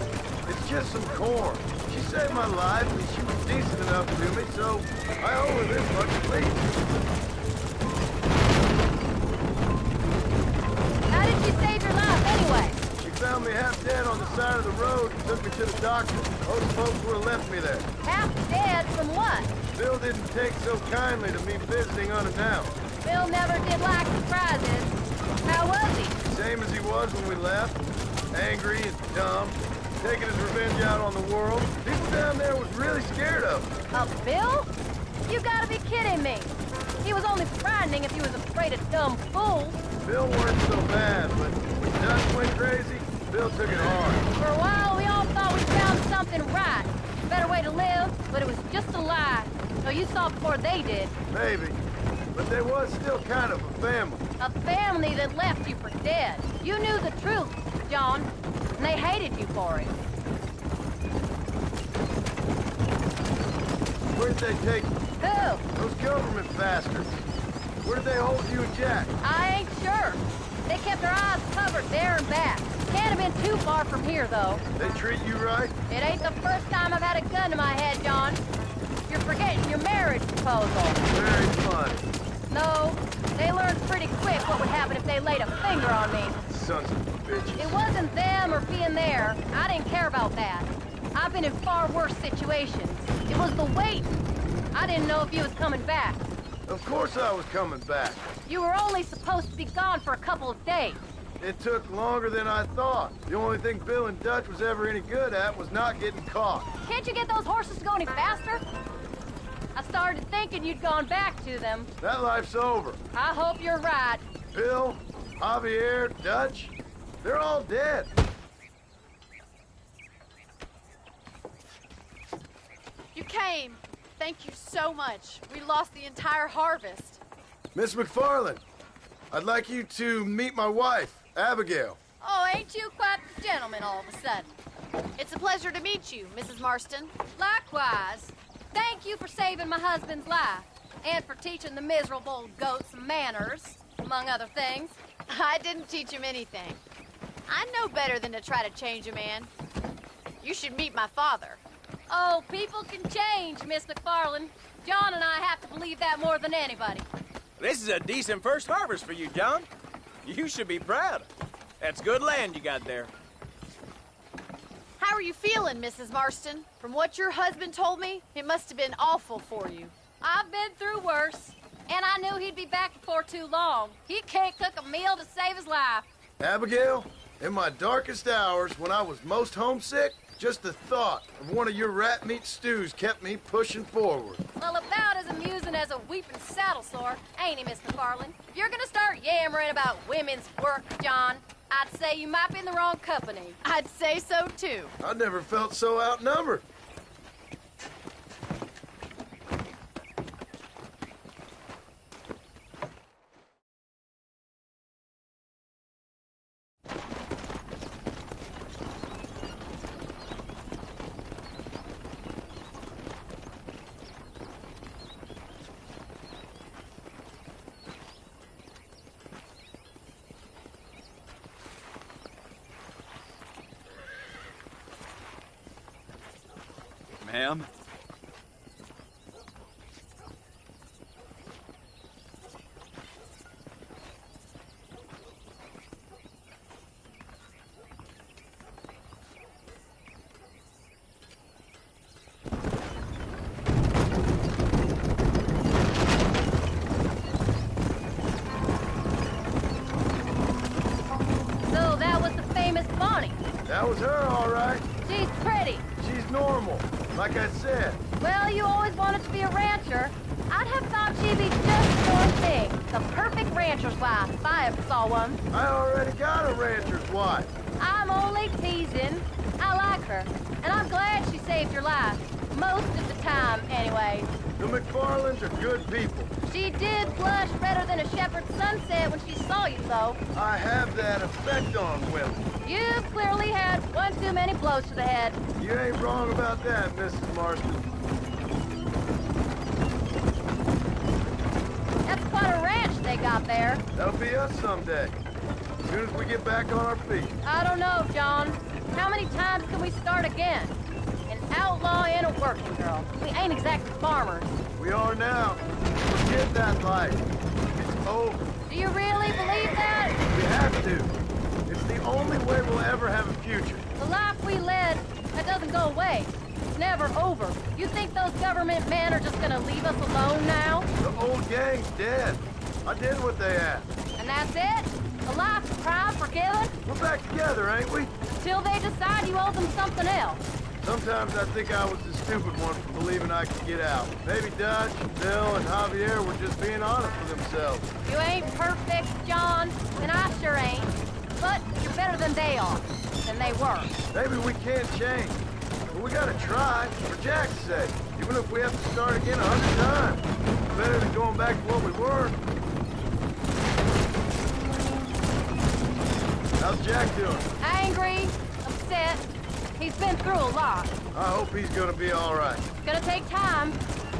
Speaker 2: It's just some corn. She saved my life, and she was decent enough to me, so I owe her this much at least.
Speaker 6: How did she save your life, anyway?
Speaker 2: She found me half dead on the side of the road and took me to the doctor. Those folks would have left me there.
Speaker 6: Half dead from what?
Speaker 2: Bill didn't take so kindly to me visiting unannounced.
Speaker 6: Bill never did like surprises. How was he?
Speaker 2: Same as he was when we left. Angry and dumb. Taking his revenge out on the world. People down there was really scared of him.
Speaker 6: Of Bill? You gotta be kidding me. He was only frightening if he was afraid of dumb fools.
Speaker 2: Bill weren't so bad, but when Dutch went crazy, Bill took it hard.
Speaker 6: For a while, we all thought we found something right. A better way to live, but it was just a lie. So you saw before they did.
Speaker 2: Maybe. But there was still kind of a family.
Speaker 6: A family that left you for dead. You knew the truth, John, and they hated you for it.
Speaker 2: Where'd they take you?
Speaker 6: Who?
Speaker 2: Those government bastards. Where did they hold you and Jack?
Speaker 6: I ain't sure. They kept their eyes covered there and back. Can't have been too far from here, though.
Speaker 2: They treat you right?
Speaker 6: It ain't the first time I've had a gun to my head, John. You're forgetting your marriage proposal.
Speaker 2: Very funny.
Speaker 6: No, they learned pretty quick what would happen if they laid a finger on me.
Speaker 2: Sons of bitches.
Speaker 6: It wasn't them or being there. I didn't care about that. I've been in far worse situations. It was the wait. I didn't know if you was coming back.
Speaker 2: Of course I was coming back.
Speaker 6: You were only supposed to be gone for a couple of days.
Speaker 2: It took longer than I thought. The only thing Bill and Dutch was ever any good at was not getting caught.
Speaker 6: Can't you get those horses to go any faster? I started thinking you'd gone back to them.
Speaker 2: That life's over.
Speaker 6: I hope you're right.
Speaker 2: Bill, Javier, Dutch, they're all dead.
Speaker 13: You came. Thank you so much. We lost the entire harvest.
Speaker 2: Miss McFarland, I'd like you to meet my wife, Abigail.
Speaker 6: Oh, ain't you quite the gentleman all of a sudden?
Speaker 13: It's a pleasure to meet you, Mrs. Marston.
Speaker 6: Likewise. Thank you for saving my husband's life, and for teaching the miserable old goat some manners, among other things.
Speaker 13: I didn't teach him anything. I know better than to try to change a man. You should meet my father.
Speaker 6: Oh, people can change, Miss McFarland. John and I have to believe that more than anybody.
Speaker 14: This is a decent first harvest for you, John. You should be proud. That's good land you got there.
Speaker 13: How are you feeling, Mrs. Marston? From what your husband told me, it must have been awful for you.
Speaker 6: I've been through worse, and I knew he'd be back before too long. He can't cook a meal to save his life.
Speaker 2: Abigail, in my darkest hours, when I was most homesick, just the thought of one of your rat meat stews kept me pushing forward.
Speaker 6: Well, about as amusing as a weeping saddle sore, ain't he, Miss McFarland? If you're gonna start yammering about women's work, John, I'd say you might be in the wrong company.
Speaker 13: I'd say so, too.
Speaker 2: I never felt so outnumbered.
Speaker 14: Ma'am?
Speaker 6: So that was the famous Bonnie.
Speaker 2: That was her, all right.
Speaker 6: She's pretty.
Speaker 2: She's normal, like I said.
Speaker 6: Well, you always wanted to be a rancher. I'd have thought she'd be just your thing. The perfect rancher's wife, if I ever saw one.
Speaker 2: I already got a rancher's wife.
Speaker 6: I'm only teasing. I like her, and I'm glad she saved your life. Most of the time, anyway.
Speaker 2: The McFarlands are good people.
Speaker 6: She did blush redder than a shepherd's sunset when she saw you, though.
Speaker 2: I have that effect on women.
Speaker 6: You clearly had one too many blows to the head.
Speaker 2: You ain't wrong about that, Mrs. Marston.
Speaker 6: That's quite a ranch they got there.
Speaker 2: That'll be us someday. As soon as we get back on our feet.
Speaker 6: I don't know, John. How many times can we start again? An outlaw and a working girl. We ain't exactly farmers.
Speaker 2: We are now. Forget that life. It's over.
Speaker 6: Do you really believe that?
Speaker 2: We have to. It's the only way we'll ever have a future.
Speaker 6: The life we led, that doesn't go away. It's never over. You think those government men are just gonna leave us alone now?
Speaker 2: The old gang's dead. I did what they asked.
Speaker 6: And that's it? A life of crime forgiven?
Speaker 2: We're back together, ain't we?
Speaker 6: Until they decide you owe them something else.
Speaker 2: Sometimes I think I was the stupid one for believing I could get out. Maybe Dutch, Bill, and Javier were just being honest with themselves.
Speaker 6: You ain't perfect, John, and I sure ain't. But you're better than they are. Than they were.
Speaker 2: Maybe we can't change. But we gotta try, for Jack's sake. Even if we have to start again 100 times. Better than going back to what we were. How's Jack doing?
Speaker 6: Angry, upset. He's been through a lot.
Speaker 2: I hope he's gonna be all right.
Speaker 6: It's gonna take time.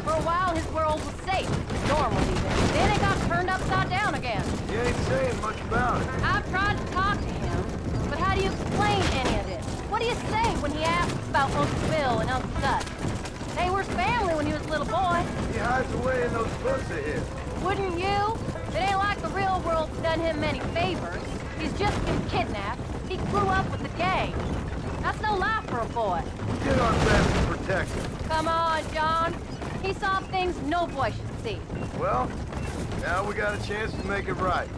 Speaker 6: For a while, his world was safe. Normal, even. Then it got turned upside down again.
Speaker 2: He ain't saying much about it.
Speaker 6: I've tried to talk to him, but how do you explain any of this? What do you say when he asks about Uncle Bill and Uncle Dutch? They were family when he was a little boy.
Speaker 2: He hides away in those books of his.
Speaker 6: Wouldn't you? It ain't like the real world's done him many favors. He's just been kidnapped. He grew up with the gang. That's no life for a boy.
Speaker 2: We did our best to protect him.
Speaker 6: Come on, John. He saw things no boy should see.
Speaker 2: Well, now we got a chance to make it right.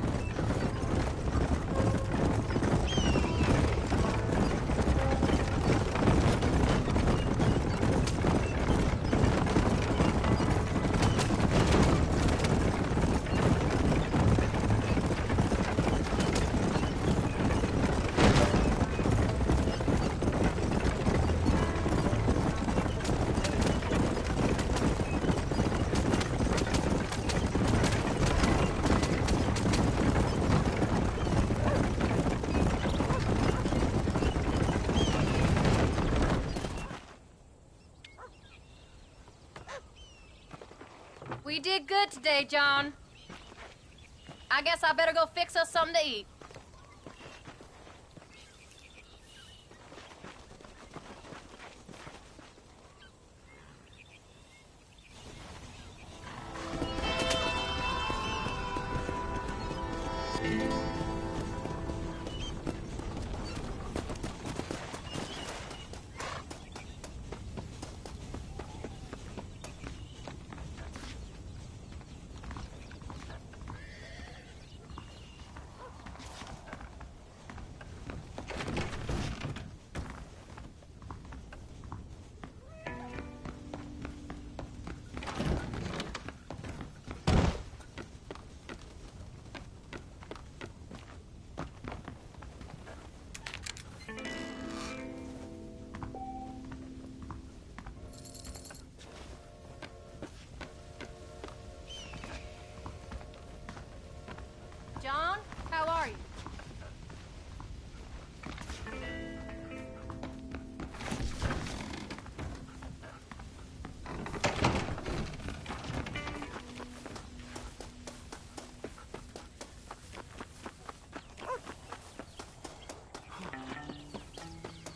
Speaker 6: We did good today, John. I guess I better go fix us something to eat. John, how are you?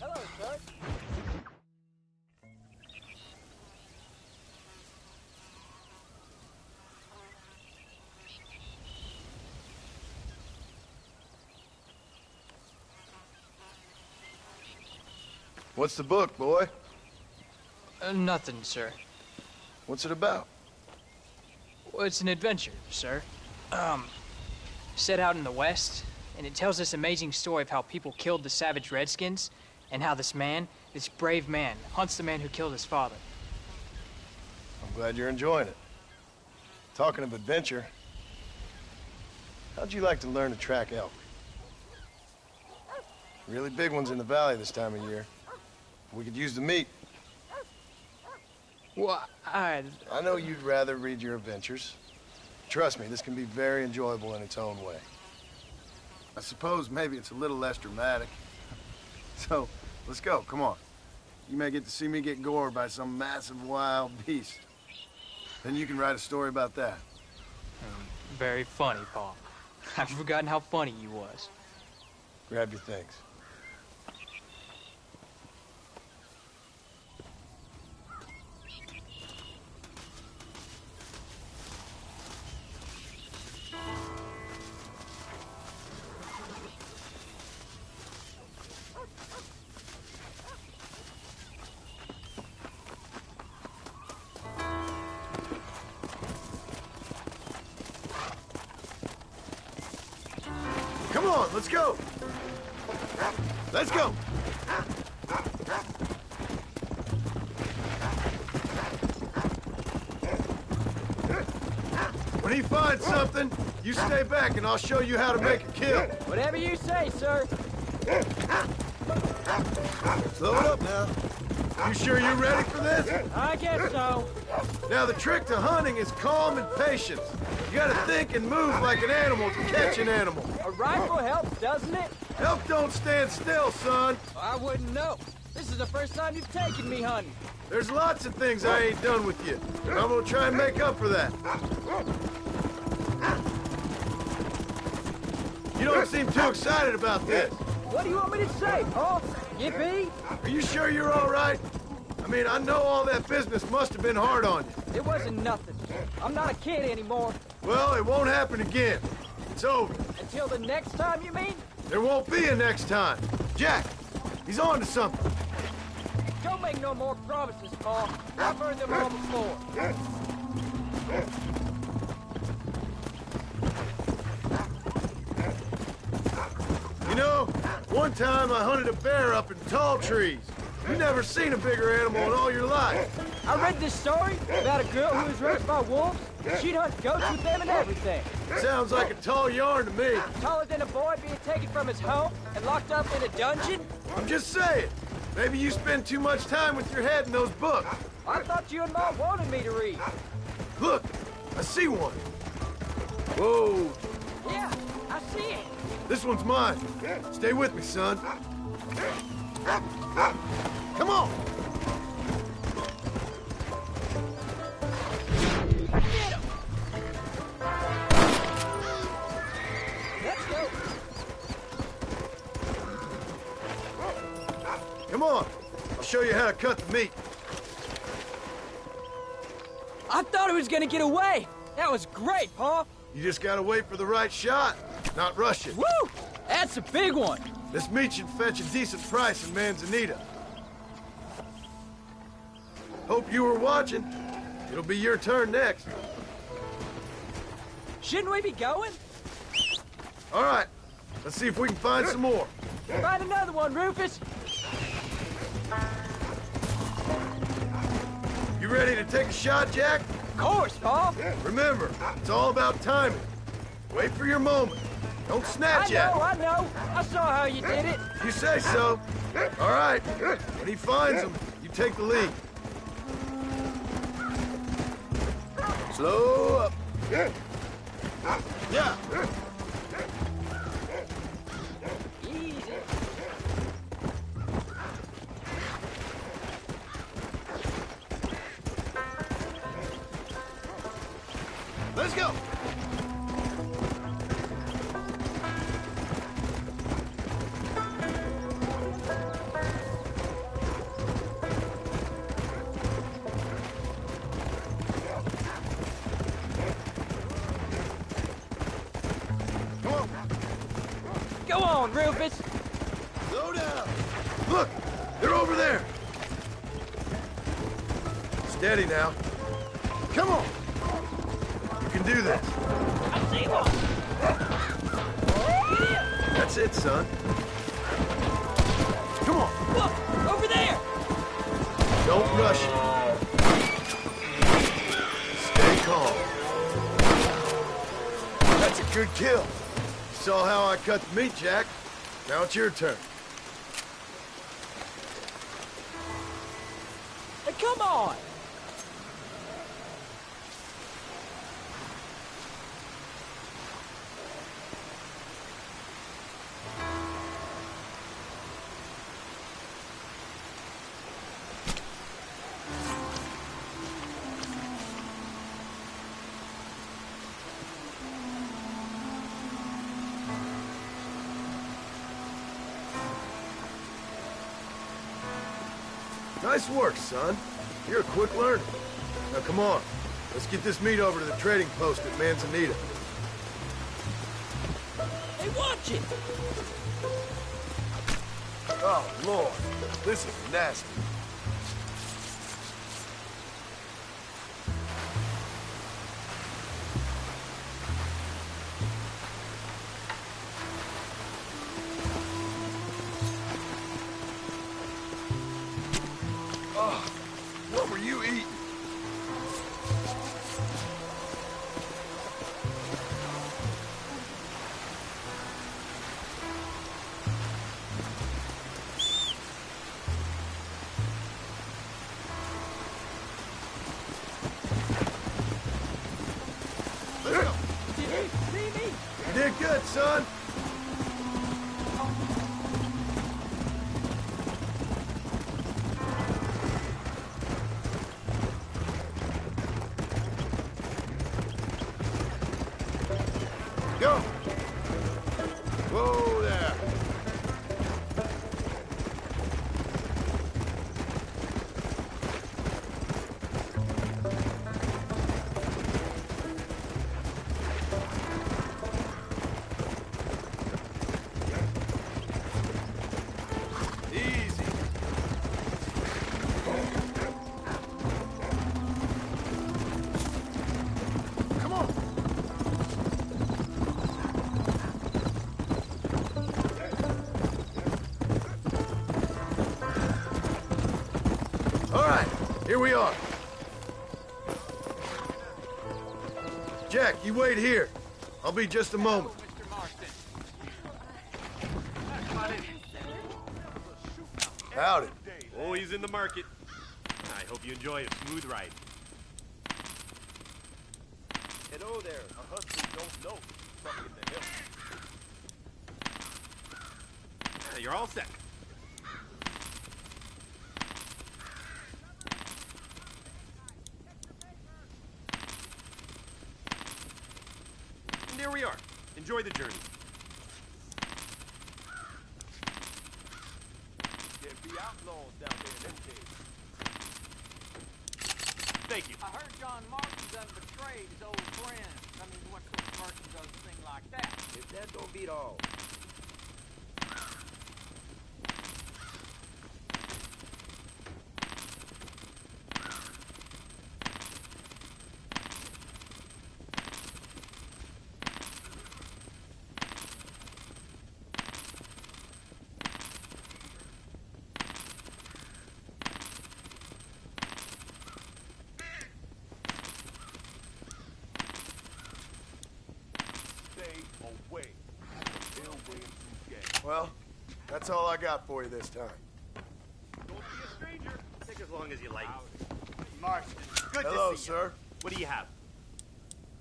Speaker 11: Hello, sir.
Speaker 2: What's the book, boy?
Speaker 11: Nothing, sir.
Speaker 2: What's it about?
Speaker 11: Well, it's an adventure, sir. Set out in the West, and it tells this amazing story of how people killed the savage Redskins, and how this man, this brave man, hunts the man who killed his father.
Speaker 2: I'm glad you're enjoying it. Talking of adventure, how'd you like to learn to track elk? Really big ones in the valley this time of year. We could use the meat.
Speaker 11: Well, I
Speaker 2: know you'd rather read your adventures. Trust me, this can be very enjoyable in its own way. I suppose maybe it's a little less dramatic. So, let's go, come on. You may get to see me get gored by some massive wild beast. Then you can write a story about that.
Speaker 11: Very funny, Paul. I've forgotten how funny you was.
Speaker 2: Grab your things. Come on, let's go! Let's go! When he finds something, you stay back and I'll show you how to make a kill.
Speaker 14: Whatever you say, sir.
Speaker 2: Slow it up now. You sure you're ready for this?
Speaker 14: I guess so.
Speaker 2: Now, the trick to hunting is calm and patience. You gotta think and move like an animal to catch an animal.
Speaker 14: A rifle helps, doesn't it?
Speaker 2: Elk don't stand still, son.
Speaker 14: I wouldn't know. This is the first time you've taken me hunting.
Speaker 2: There's lots of things I ain't done with you, and I'm gonna try and make up for that. You don't seem too excited about this.
Speaker 14: What do you want me to say, Paul? Yippee?
Speaker 2: Are you sure you're all right? I mean, I know all that business must have been hard on you.
Speaker 14: It wasn't nothing. I'm not a kid anymore.
Speaker 2: Well, it won't happen again. It's over.
Speaker 14: Until the next time, you mean?
Speaker 2: There won't be a next time. Jack, he's on to something.
Speaker 14: Don't make no more promises, Paul. I've heard them all before.
Speaker 2: You know, one time I hunted a bear up in tall trees. You never seen a bigger animal in all your life.
Speaker 14: I read this story about a girl who was raised by wolves. She'd hunt goats with them and everything.
Speaker 2: Sounds like a tall yarn to me.
Speaker 14: Taller than a boy being taken from his home and locked up in a dungeon?
Speaker 2: I'm just saying. Maybe you spend too much time with your head in those books.
Speaker 14: I thought you and Ma wanted me to read.
Speaker 2: Look, I see one. Whoa.
Speaker 14: Yeah, I see it.
Speaker 2: This one's mine. Stay with me, son. Come on!
Speaker 14: Get him! Let's go.
Speaker 2: Come on. I'll show you how to cut the meat.
Speaker 14: I thought it was gonna get away. That was great, Paul.
Speaker 2: You just gotta wait for the right shot, not rush it.
Speaker 14: Woo! That's a big one.
Speaker 2: This meat should fetch a decent price in Manzanita. Hope you were watching. It'll be your turn next.
Speaker 14: Shouldn't we be going?
Speaker 2: All right. Let's see if we can find some more.
Speaker 14: Find another one, Rufus.
Speaker 2: You ready to take a shot, Jack?
Speaker 14: Of course, Paul.
Speaker 2: Remember, it's all about timing. Wait for your moment. Don't snatch at it.
Speaker 14: I know. I saw how you did it.
Speaker 2: You say so. All right. When he finds them, you take the lead. Slow up. Yeah.
Speaker 14: Easy.
Speaker 2: Let's go.
Speaker 14: Go on, Rufus.
Speaker 2: Slow down. Look, they're over there. Steady now. Come on. You can do this.
Speaker 14: I see one.
Speaker 2: That's it, son. Come on.
Speaker 14: Look, over there.
Speaker 2: Don't rush it. Stay calm. That's a good kill. You saw how I cut the meat, Jack. Now it's your turn.
Speaker 14: Hey, come on.
Speaker 2: Nice work, son. You're a quick learner. Now come on. Let's get this meat over to the trading post at Manzanita.
Speaker 15: Hey, watch it!
Speaker 2: Oh, Lord. This is nasty. Oh, what were you eating? You did good, son. Go. Whoa there. Easy. Come on. All right, here we are. Jack, you wait here. I'll be just a moment. Howdy.
Speaker 16: Oh, he's in the market. I hope you enjoy a smooth ride.
Speaker 14: Hello there. A husband don't know. Something in the hill.
Speaker 16: You're all set. And there we are. Enjoy the journey.
Speaker 14: There'd be outlaws down there in them caves.
Speaker 16: Thank you.
Speaker 15: I heard John Martin done betrayed his old friend. I mean, what sort of person does a thing like that?
Speaker 14: If that don't beat all.
Speaker 2: Well, that's all I got for you this time.
Speaker 16: Don't be a stranger. Take as long as you like.
Speaker 12: Marston, good
Speaker 2: Hello,
Speaker 12: to see you.
Speaker 2: sir.
Speaker 16: What do you have?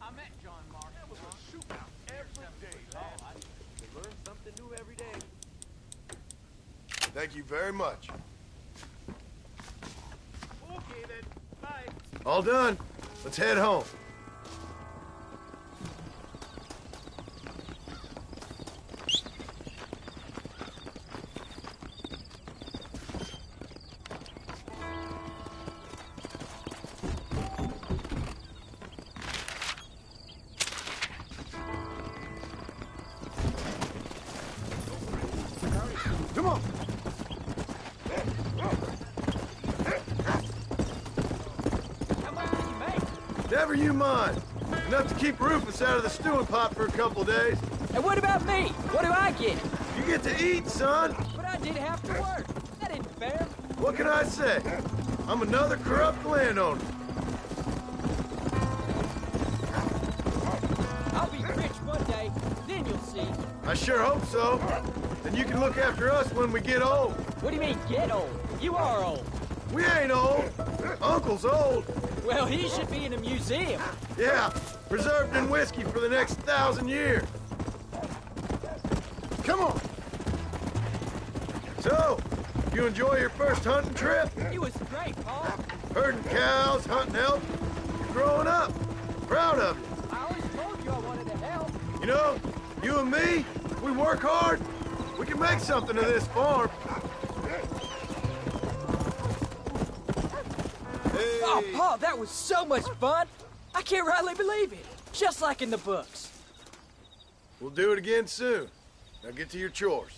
Speaker 15: I met John Martin. That was a shootout every day.
Speaker 14: You learn something new every day.
Speaker 2: Thank you very much.
Speaker 16: Okay then. Bye.
Speaker 2: All done. Let's head home. Come on.
Speaker 15: How much did you make?
Speaker 2: Never you mind. Enough to keep Rufus out of the stewing pot for a couple of days.
Speaker 15: And what about me? What do I get?
Speaker 2: You get to eat, son.
Speaker 15: But I did have to work. That ain't fair.
Speaker 2: What can I say? I'm another corrupt landowner.
Speaker 15: I'll be rich one day. Then you'll see.
Speaker 2: I sure hope so. Then you can look after us when we get old.
Speaker 15: What do you mean, get old? You are old.
Speaker 2: We ain't old. Uncle's old.
Speaker 15: Well, he should be in a museum.
Speaker 2: Yeah, preserved in whiskey for the next 1,000 years. Come on. So, you enjoy your first hunting trip?
Speaker 15: It was great, Paul.
Speaker 2: Herding cows, hunting elk. You're growing up. Proud of you.
Speaker 15: I always told you I wanted to help.
Speaker 2: You know, you and me, if we work hard, we can make something of this farm.
Speaker 11: Oh, Paul, that was so much fun. I can't rightly believe it. Just like in the books.
Speaker 2: We'll do it again soon. Now get to your chores.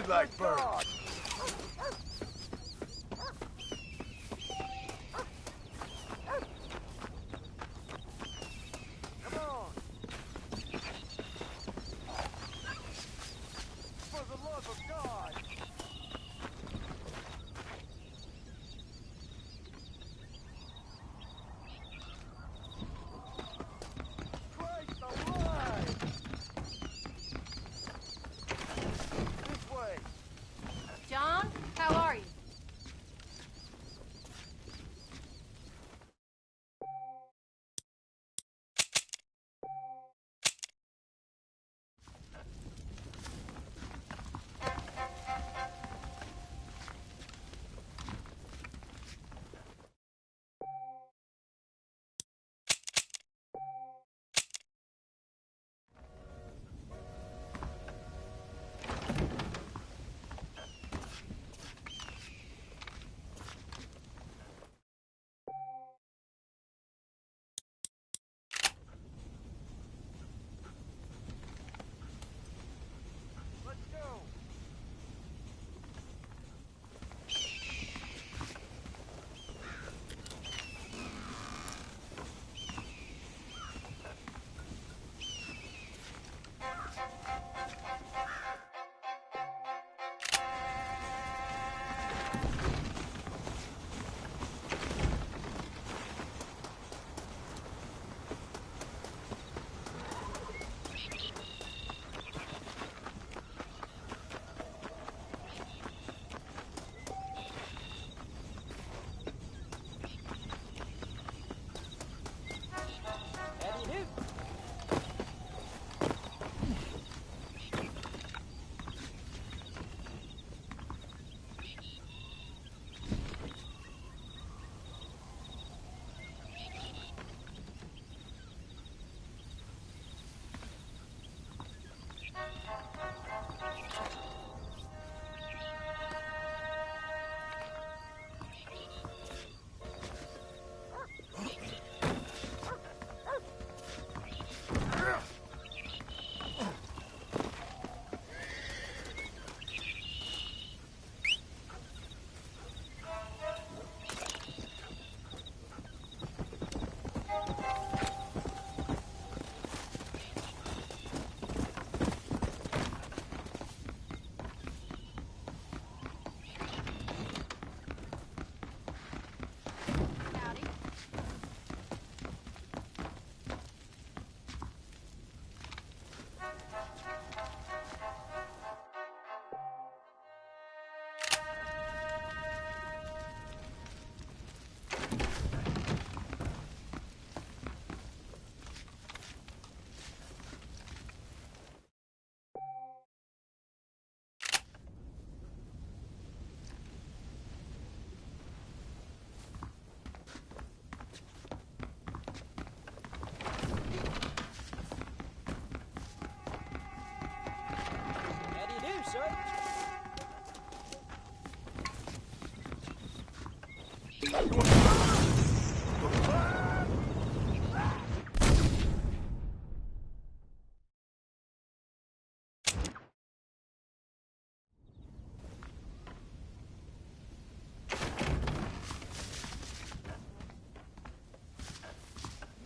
Speaker 2: Like birds.
Speaker 7: Come on. For the love of God. Christ alive. This way.
Speaker 6: John, how are you?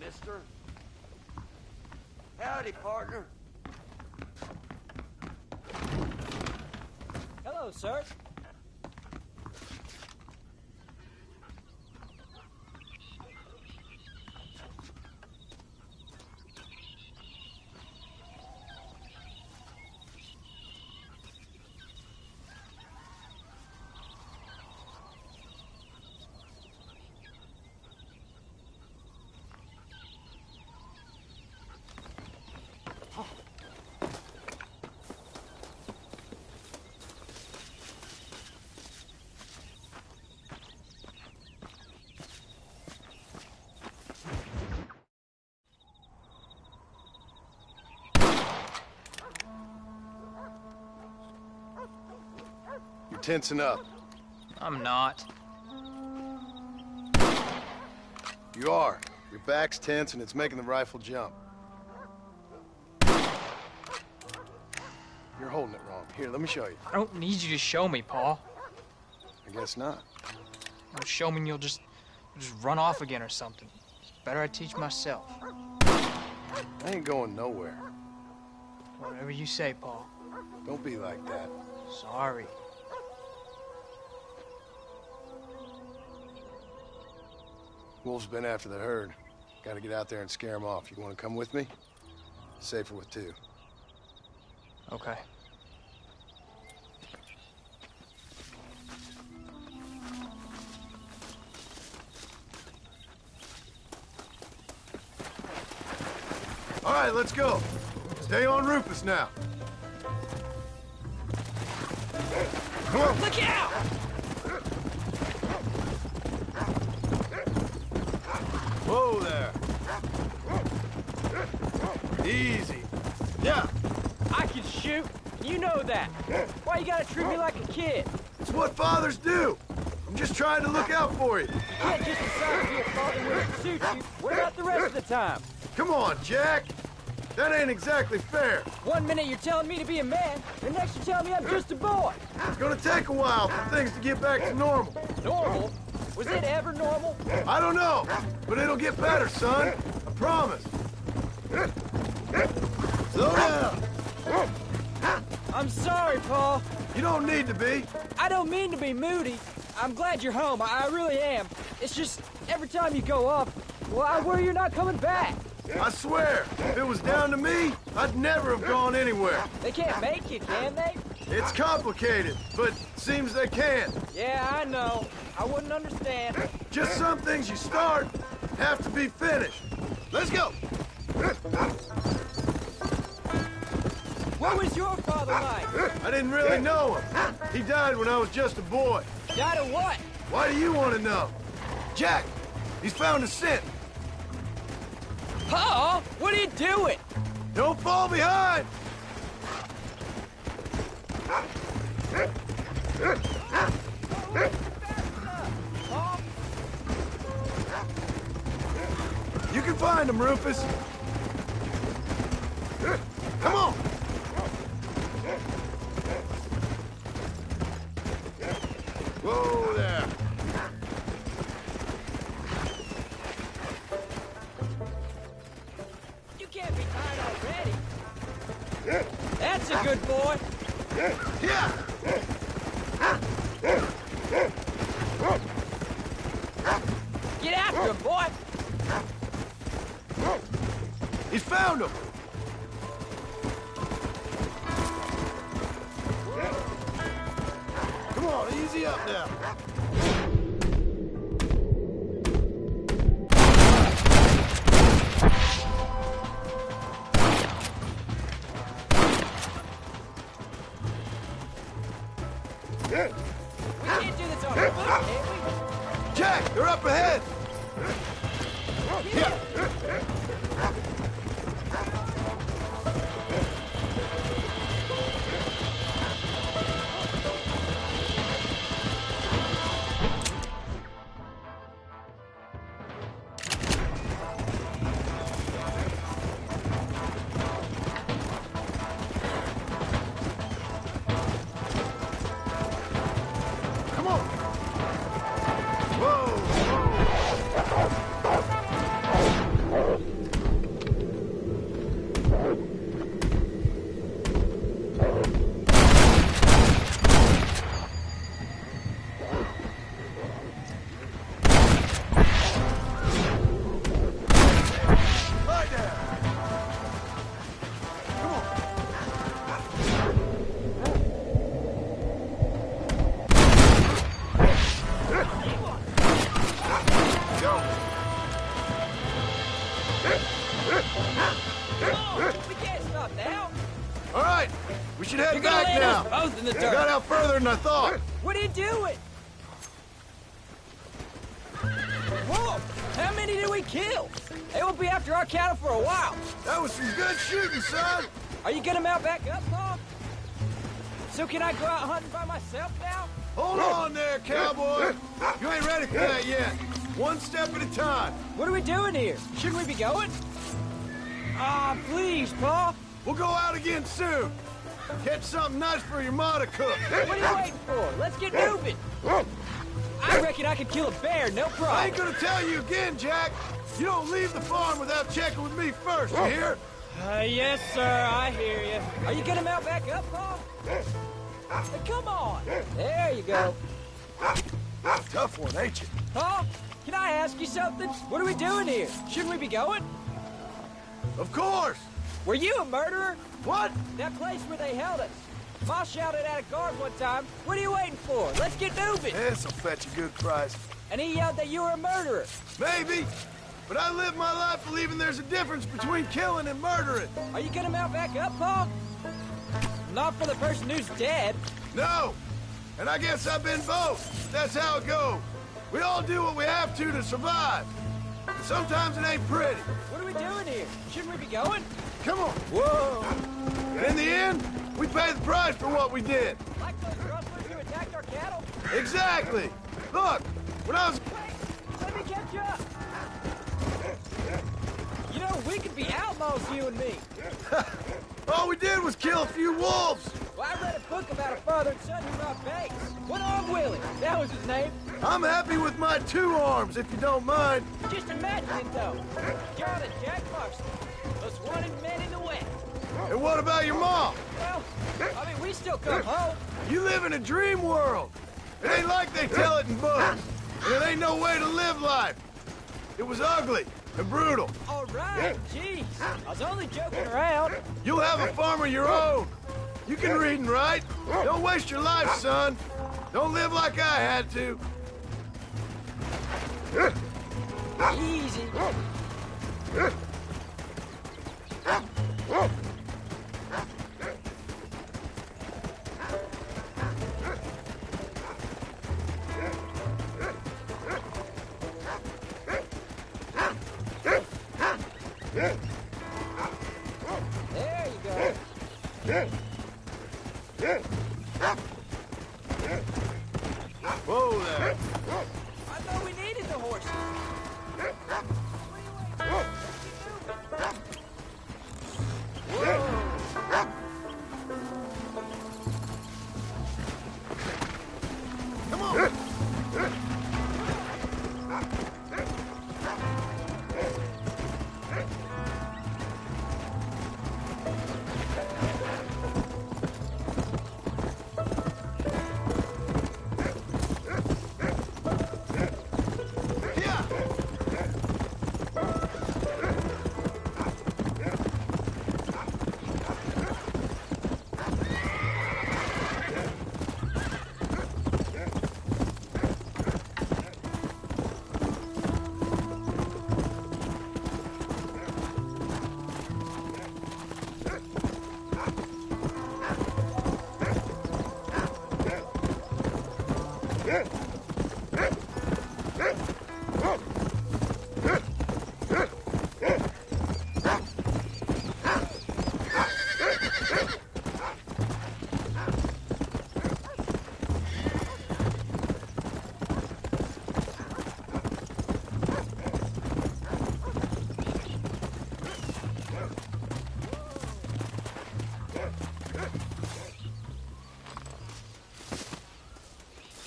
Speaker 4: Mister? Howdy, partner.
Speaker 14: sir.
Speaker 2: You're tensing up.
Speaker 11: I'm not.
Speaker 2: You are. Your back's tense and it's making the rifle jump. You're holding it wrong. Here, let me show you.
Speaker 11: I don't need you to show me, Paul.
Speaker 2: I guess not.
Speaker 11: You'll show me and you'll just run off again or something. It's better I teach myself.
Speaker 2: I ain't going nowhere.
Speaker 11: Whatever you say, Paul.
Speaker 2: Don't be like that.
Speaker 11: Sorry.
Speaker 2: Wolf's been after the herd. Gotta get out there and scare him off. You wanna come with me? Safer with two.
Speaker 11: Okay.
Speaker 2: All right, let's go. Stay on Rufus now. Come on.
Speaker 11: Look out!
Speaker 2: Whoa there. Easy. Yeah.
Speaker 14: I can shoot. You know that. Why you gotta treat me like a kid?
Speaker 2: It's what fathers do. I'm just trying to look out for you.
Speaker 14: You can't just decide to be a father when it suits you. What about the rest of the time?
Speaker 2: Come on, Jack. That ain't exactly fair.
Speaker 14: 1 minute you're telling me to be a man, the next you're telling me I'm just a boy.
Speaker 2: It's gonna take a while for things to get back to normal.
Speaker 14: Normal? Was it ever normal?
Speaker 2: I don't know, but it'll get better, son. I promise. Slow down.
Speaker 14: I'm sorry, Paul.
Speaker 2: You don't need to be.
Speaker 14: I don't mean to be moody. I'm glad you're home. I really am. It's just, every time you go up, well, I worry you're not coming back.
Speaker 2: I swear, if it was down to me, I'd never have gone anywhere.
Speaker 14: They can't make you, can they?
Speaker 2: It's complicated, but seems they can.
Speaker 14: Yeah, I know. I wouldn't understand.
Speaker 2: Just some things you start have to be finished. Let's go.
Speaker 14: What was your father like?
Speaker 2: I didn't really know him. He died when I was just a boy.
Speaker 14: Died of what?
Speaker 2: Why do you want to know? Jack, he's found a scent.
Speaker 14: Pa, what are you doing?
Speaker 2: Don't fall behind. You can find him, Rufus. Come on. Whoa there.
Speaker 14: You can't be tired already. That's a good boy.
Speaker 2: Yeah.
Speaker 14: Get after him, boy.
Speaker 2: He's found him. Come on, easy up now.
Speaker 14: We can't do this on foot, can we?
Speaker 2: Jack, they're up ahead. Yeah. Come on. Whoa, whoa.
Speaker 14: We can't stop now.
Speaker 2: All right, we should head
Speaker 14: You're gonna
Speaker 2: back
Speaker 14: land
Speaker 2: now.
Speaker 14: us both in the
Speaker 2: We
Speaker 14: dirt.
Speaker 2: got out further than I thought.
Speaker 14: What are you doing? Whoa! How many did we kill? They won't be after our cattle for a while.
Speaker 2: That was some good shooting, son.
Speaker 14: Are you gonna mount back up, Paul? So can I go out hunting by myself now?
Speaker 2: Hold on there, cowboy. You ain't ready for that yet. One step at a time.
Speaker 14: What are we doing here? Shouldn't we be going? Ah, please, Paul.
Speaker 2: We'll go out again soon. Catch something nice for your ma to cook.
Speaker 14: What are you waiting for? Let's get moving. I reckon I could kill a bear, no problem.
Speaker 2: I ain't gonna tell you again, Jack. You don't leave the farm without checking with me first, you hear?
Speaker 14: Yes, sir, I hear you. Are you gonna mount back up, Paul? Come on. There you go.
Speaker 2: Tough one, ain't you?
Speaker 14: Paul, can I ask you something? What are we doing here? Shouldn't we be going?
Speaker 2: Of course.
Speaker 14: Were you a murderer?
Speaker 2: What?
Speaker 14: That place where they held us. Ma shouted at a guard one time. What are you waiting for? Let's get moving.
Speaker 2: This'll fetch a good price.
Speaker 14: And he yelled that you were a murderer.
Speaker 2: Maybe. But I live my life believing there's a difference between killing and murdering.
Speaker 14: Are you gonna mount back up, Paul? Not for the person who's dead.
Speaker 2: No. And I guess I've been both. That's how it goes. We all do what we have to survive. And sometimes it ain't pretty.
Speaker 14: What are we doing here? Shouldn't we be going?
Speaker 2: Come on.
Speaker 14: Whoa.
Speaker 2: And in the end, we pay the price for what we did.
Speaker 14: Like those rustlers who attacked our cattle?
Speaker 2: Exactly. Look, when I was...
Speaker 14: Wait, let me catch up. You know, we could be outlaws, you and me.
Speaker 2: All we did was kill a few wolves.
Speaker 14: Well, I read a book about a father and son who robbed banks. One-armed Willie, that was his name.
Speaker 2: I'm happy with my 2 arms, if you don't mind.
Speaker 14: Just imagine it, though. John and Jack Marston, most wanted men in the West.
Speaker 2: And what about your mom?
Speaker 14: Well, I mean, we still come home.
Speaker 2: You live in a dream world. It ain't like they tell it in books. And it ain't no way to live life. It was ugly and brutal.
Speaker 14: All right, jeez. I was only joking around.
Speaker 2: You'll have a farm of your own. You can read and write. Don't waste your life, son. Don't live like I had to.
Speaker 14: Easy. There you go.
Speaker 2: Whoa there.
Speaker 14: I thought we needed the horses.
Speaker 2: Come on.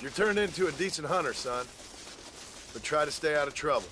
Speaker 2: You're turned into a decent hunter, son. But try to stay out of trouble.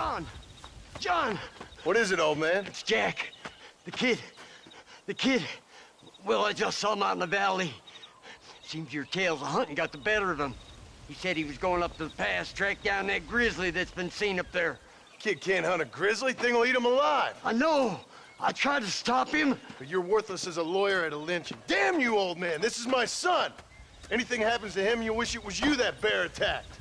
Speaker 4: John! John!
Speaker 2: What is it, old man?
Speaker 4: It's Jack. The kid. The kid. Well, I just saw him out in the valley. Seems your tales of hunting got the better of him. He said he was going up to the pass, track down that grizzly that's been seen up there.
Speaker 2: Kid can't hunt a grizzly. Thing will eat him alive.
Speaker 4: I know. I tried to stop him.
Speaker 2: But you're worthless as a lawyer at a lynching. Damn you, old man. This is my son. Anything happens to him, you'll wish it was you that bear attacked.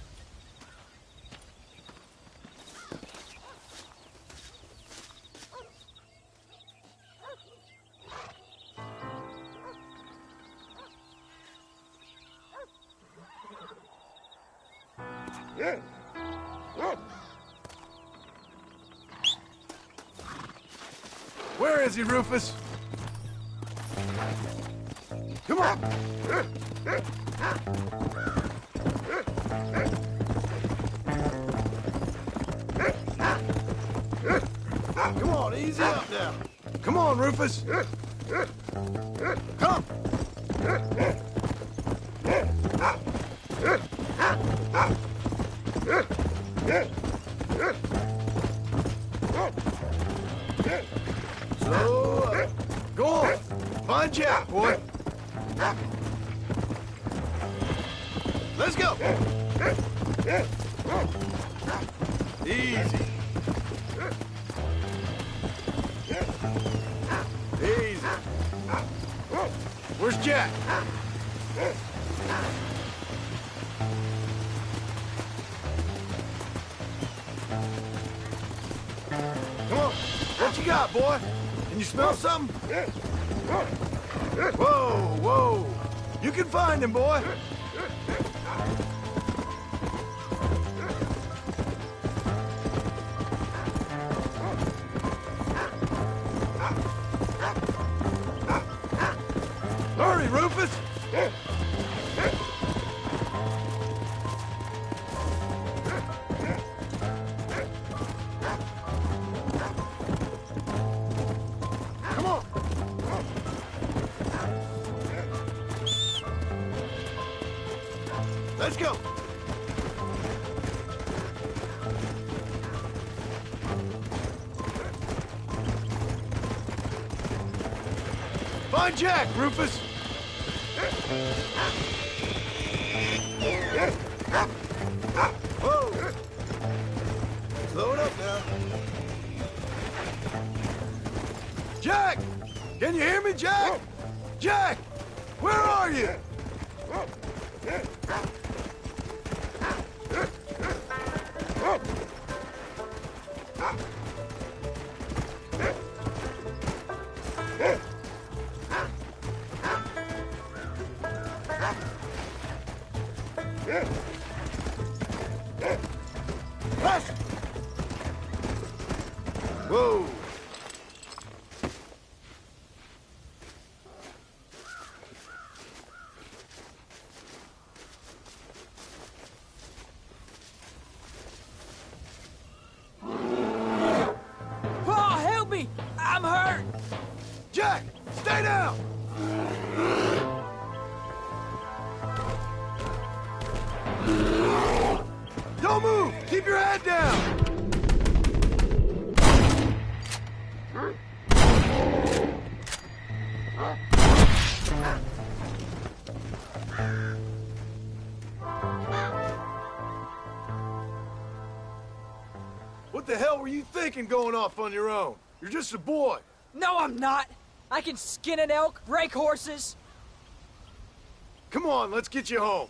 Speaker 7: Where is he, Rufus? Come on! Come on, easy up now. Come on, Rufus. Come! Slow up. Go on. Find Jack, boy. Let's go. Easy. Easy. Where's Jack? Come on. What you got, boy? Can you smell something? Whoa, whoa. You can find him, boy. Hurry, Rufus! Come on! Let's go! Find Jack, Rufus! Whoa! Slow it up now. Jack! Can you hear me, Jack? Jack! Where are you? Whoa!
Speaker 14: Oh, help me! I'm hurt!
Speaker 7: Jack, stay down! Don't move! Keep your head down! What the hell were you thinking going off on your own? You're just a boy.
Speaker 14: No, I'm not! I can skin an elk, rake horses.
Speaker 7: Come on, let's get you home.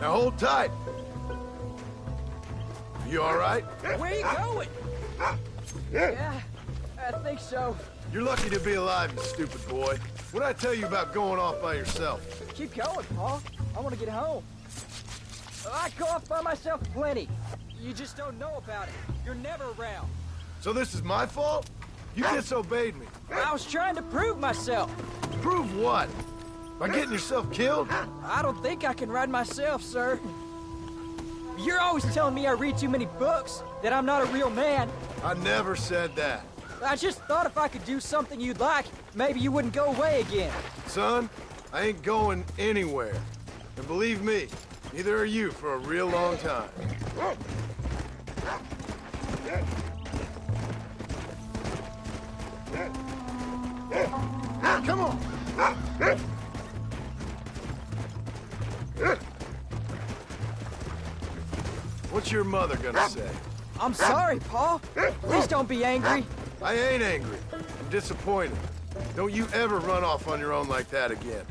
Speaker 7: Now hold tight. You all right?
Speaker 14: Where you going? Yeah, I think so.
Speaker 7: You're lucky to be alive, you stupid boy. What'd I tell you about going off by yourself?
Speaker 14: Keep going, Paul. I want to get home. I go off by myself plenty. You just don't know about it. You're never around.
Speaker 7: So this is my fault? You disobeyed me.
Speaker 14: I was trying to prove myself.
Speaker 7: Prove what? By getting yourself killed?
Speaker 14: I don't think I can ride myself, sir. You're always telling me I read too many books, that I'm not a real man.
Speaker 2: I never said that.
Speaker 14: I just thought if I could do something you'd like, maybe you wouldn't go away again.
Speaker 2: Son, I ain't going anywhere. And believe me, neither are you for a real long time. Come on! What's your mother gonna say?
Speaker 14: I'm sorry, Pa. Please don't be angry.
Speaker 2: I ain't angry. I'm disappointed. Don't you ever run off on your own like that again.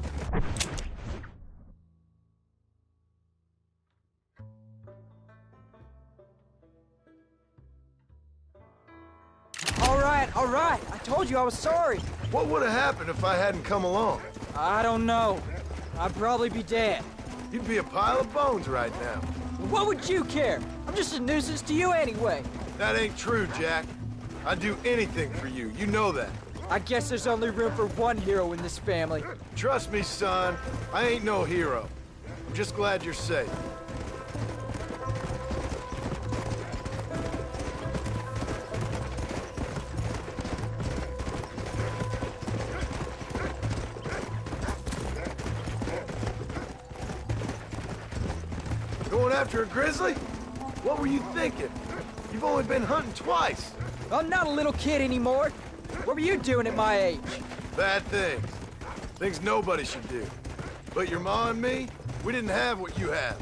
Speaker 14: All right. I told you I was sorry.
Speaker 2: What would have happened if I hadn't come along?
Speaker 14: I don't know. I'd probably be dead.
Speaker 2: You'd be a pile of bones right now.
Speaker 14: What would you care? I'm just a nuisance to you anyway.
Speaker 2: That ain't true, Jack. I'd do anything for you. You know that.
Speaker 14: I guess there's only room for one hero in this family.
Speaker 2: Trust me, son. I ain't no hero. I'm just glad you're safe. Going after a grizzly? What were you thinking? You've only been hunting twice.
Speaker 14: I'm not a little kid anymore. What were you doing at my age?
Speaker 2: Bad things. Things nobody should do. But your ma and me, we didn't have what you have.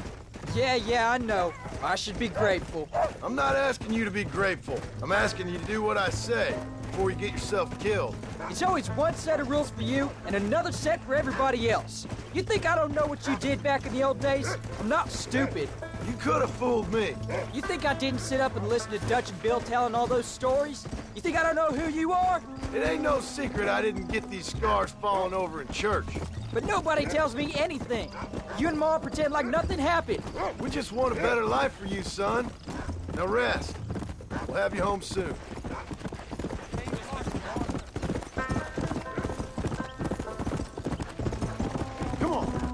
Speaker 14: Yeah, I know. I should be grateful.
Speaker 2: I'm not asking you to be grateful. I'm asking you to do what I say before you get yourself killed.
Speaker 14: It's always one set of rules for you and another set for everybody else. You think I don't know what you did back in the old days? I'm not stupid.
Speaker 2: You could have fooled me.
Speaker 14: You think I didn't sit up and listen to Dutch and Bill telling all those stories? You think I don't know who you are?
Speaker 2: It ain't no secret I didn't get these scars falling over in church.
Speaker 14: But nobody tells me anything. You and Ma pretend like nothing happened.
Speaker 2: We just want a better life for you, son. Now rest. We'll have you home soon. Come on.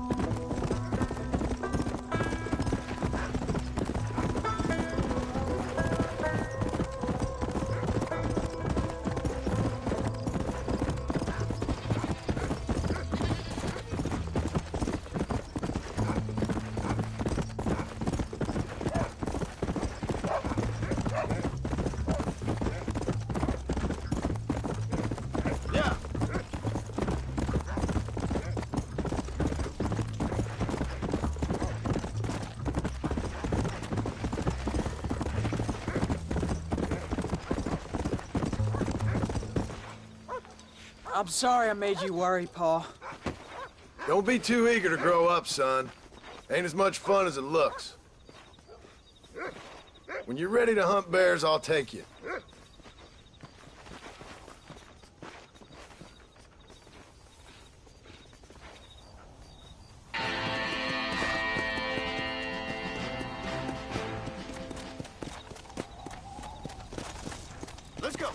Speaker 14: I'm sorry I made you worry, Pa.
Speaker 2: Don't be too eager to grow up, son. Ain't as much fun as it looks. When you're ready to hunt bears, I'll take you. Let's go.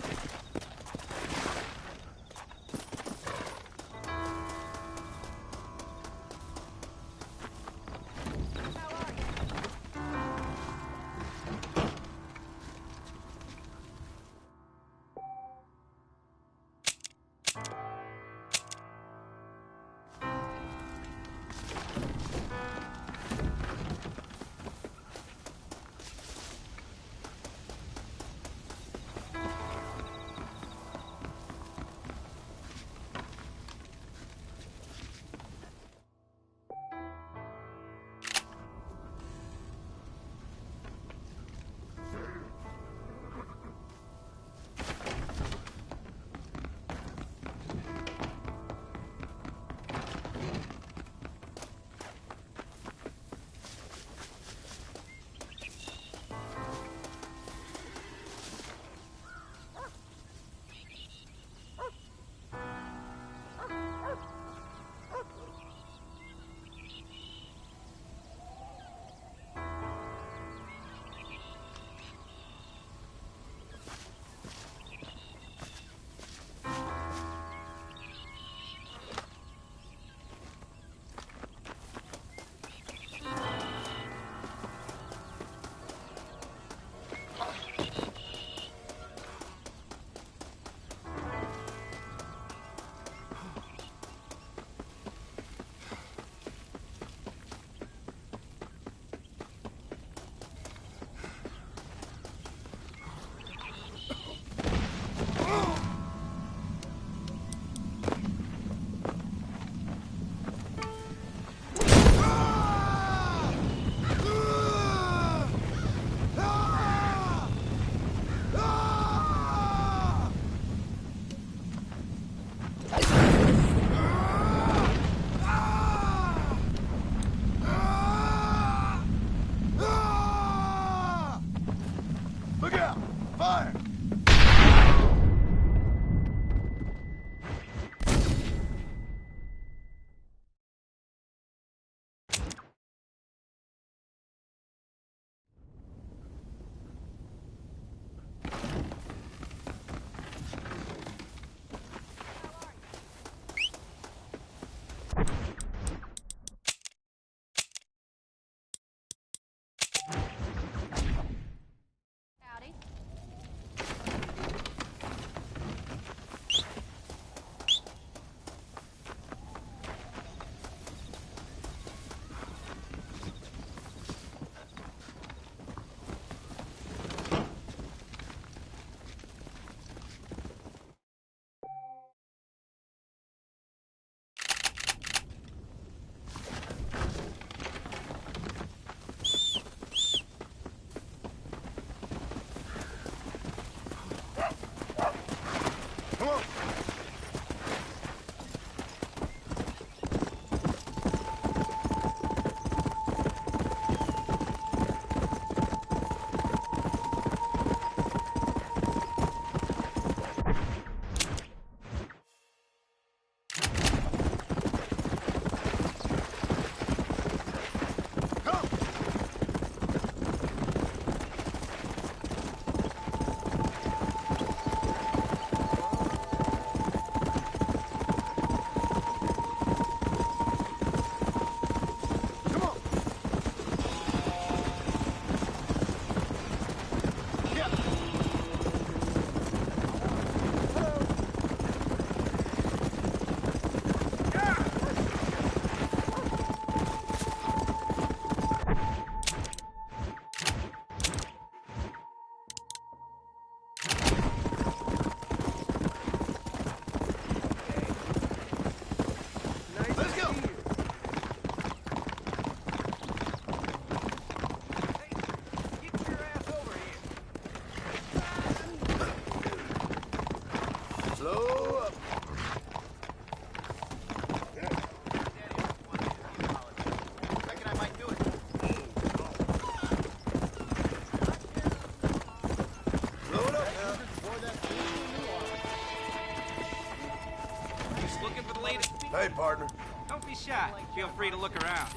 Speaker 2: Hey, partner.
Speaker 15: Don't be shy. Feel free to look around.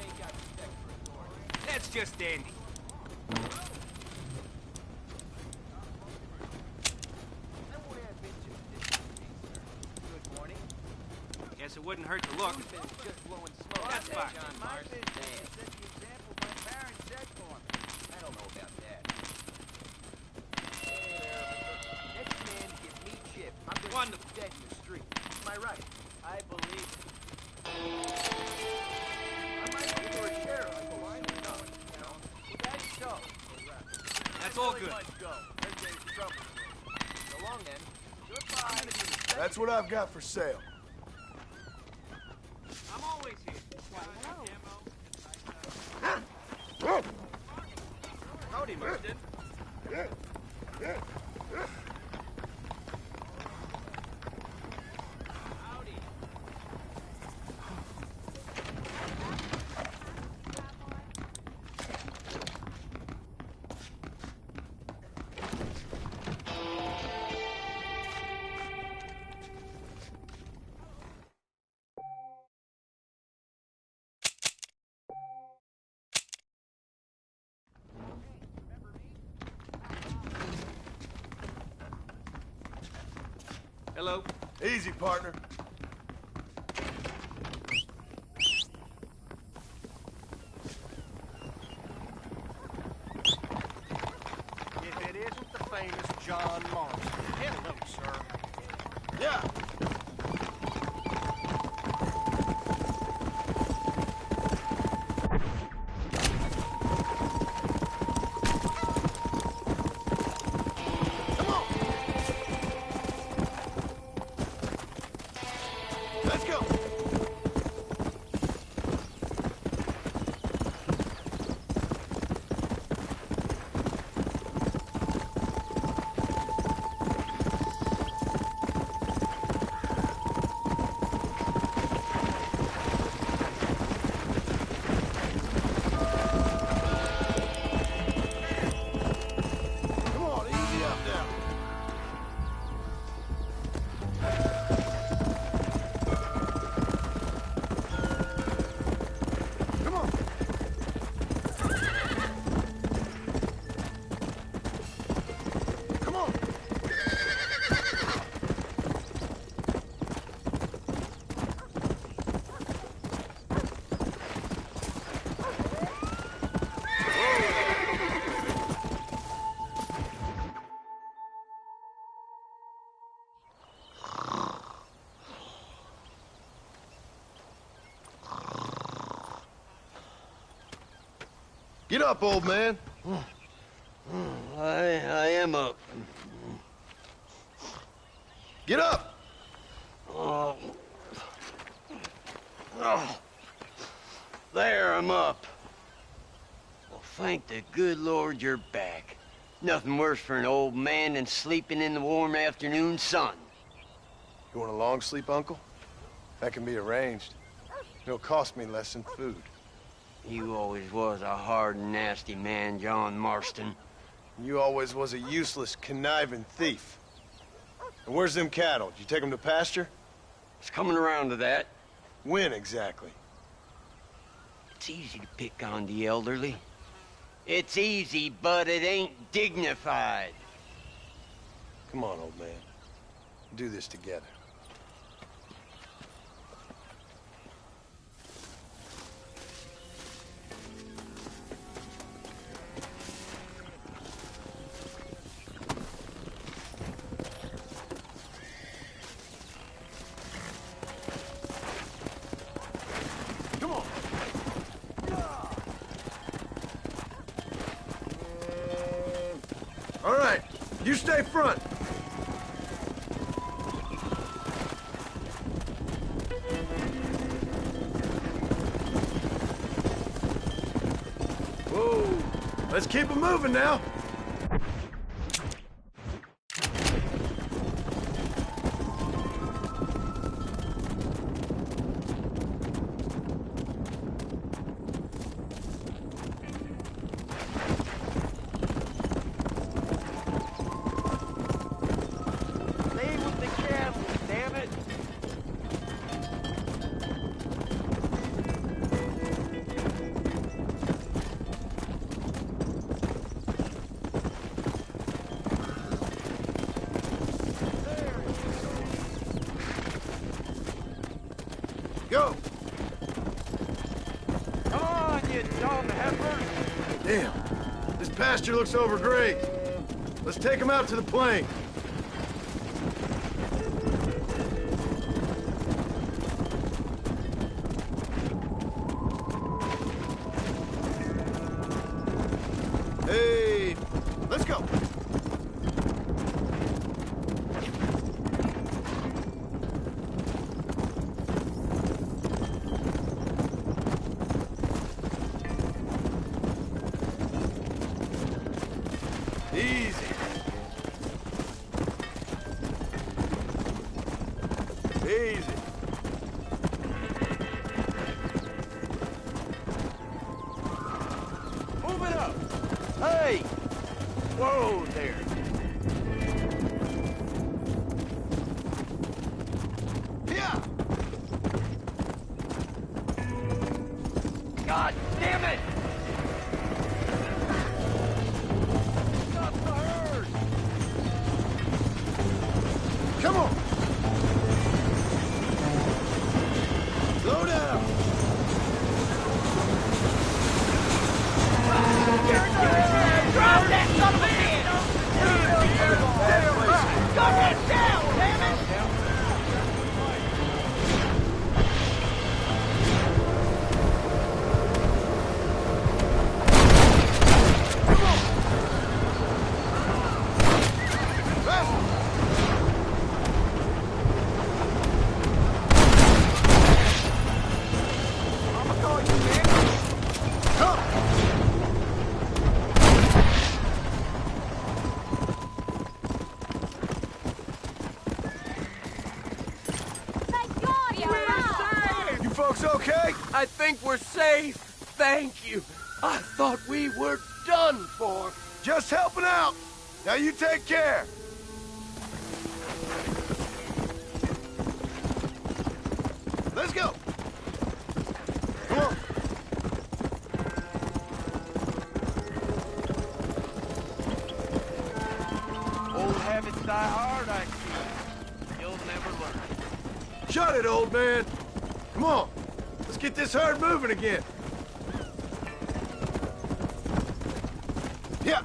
Speaker 15: That's just dandy. Good morning. Guess it wouldn't hurt to look. That's fine.
Speaker 5: I don't know about that. Next man to give me shit. I'm gonna
Speaker 15: Wonderful.
Speaker 5: be dead in the street. Am I right? I believe it. I might be for a sheriff. I go, I don't know. You know? Well, that's so.
Speaker 15: That's all good.
Speaker 5: Let's go. Everything's trouble. So long then. Goodbye.
Speaker 2: That's what I've got for sale.
Speaker 15: I'm always here. Howdy, Marston. Hello.
Speaker 2: Easy, partner.
Speaker 5: If it isn't the famous John Marston. Hello, sir.
Speaker 2: Yeah. Let's go. Come on, easy up now. Come on. Come on. Get up, old man.
Speaker 4: I am up.
Speaker 2: Get up.
Speaker 4: Oh. Oh. There, I'm up. Well, thank the good Lord you're back. Nothing worse for an old man than sleeping in the warm afternoon sun.
Speaker 2: You want a long sleep, Uncle? That can be arranged. It'll cost me less than food.
Speaker 4: You always was a hard and nasty man, John Marston.
Speaker 2: You always was a useless, conniving thief. And where's them cattle? Did you take them to pasture?
Speaker 4: It's coming around to that.
Speaker 2: When exactly?
Speaker 4: It's easy to pick on the elderly. It's easy, but it ain't dignified.
Speaker 2: Come on, old man. Do this together. Come on. All right, you stay front. Whoa, let's keep it moving now.
Speaker 4: Stay with the cattle, damn it.
Speaker 2: Go!
Speaker 4: Come on, you dumb heifer!
Speaker 2: Damn, this pasture looks overgrazed. Let's take him out to the plain. Hey, let's go. Easy. Easy.
Speaker 4: Move it up! Hey! Whoa there!
Speaker 2: Yeah!
Speaker 4: God damn it! Stop the herd!
Speaker 2: Come on! Slow down!
Speaker 12: Drop that son of a bitch! Gun that down, damn it!
Speaker 2: You folks okay?
Speaker 4: I think we're safe. Thank you. I thought we were done for.
Speaker 2: Just helping out. Now you take care. Let's go. Come on.
Speaker 4: Old habits die hard, I see. You'll never learn.
Speaker 2: Shut it, old man. Come on. Let's get this herd moving again. Yeah.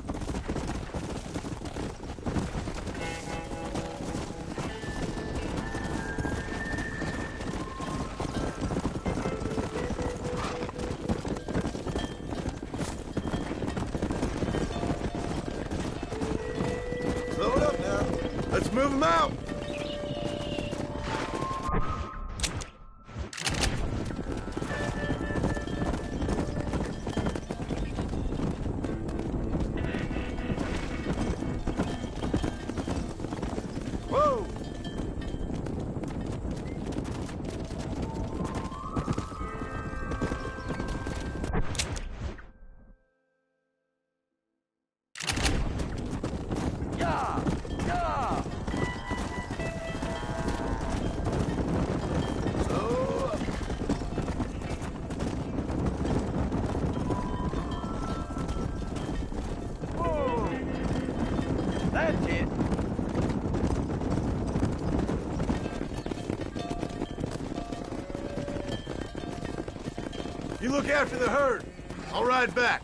Speaker 2: Slow it up now. Let's move them out. Whoa!
Speaker 4: Yeah! Yeah!
Speaker 2: Slow up.
Speaker 4: Whoa! That's it.
Speaker 2: You look after the herd. I'll ride back.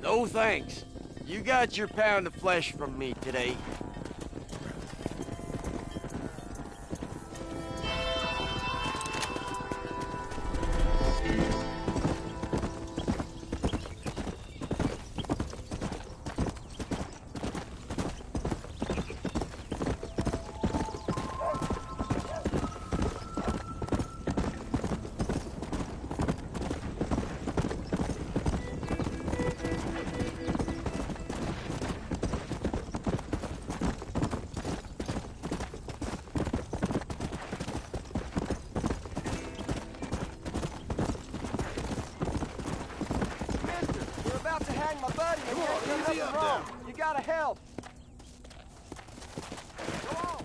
Speaker 4: No thanks. You got your pound of flesh from me today.
Speaker 14: my buddy.
Speaker 2: Come on, easy up now.
Speaker 14: You gotta help. Go on.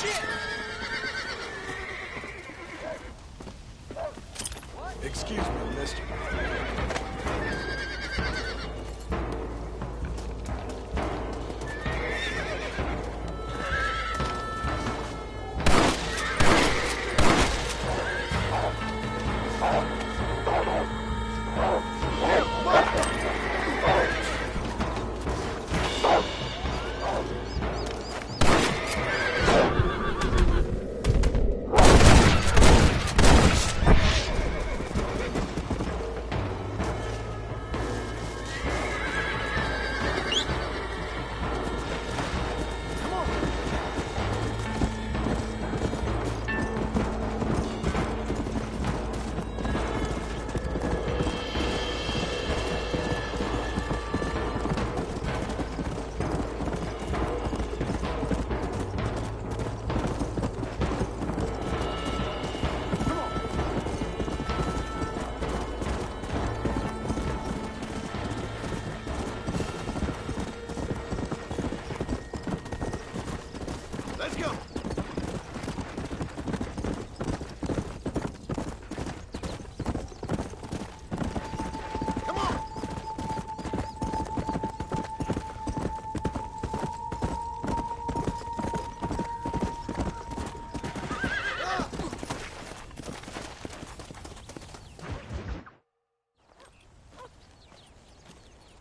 Speaker 14: shit!
Speaker 2: Excuse me, mister. Let's go. Come on.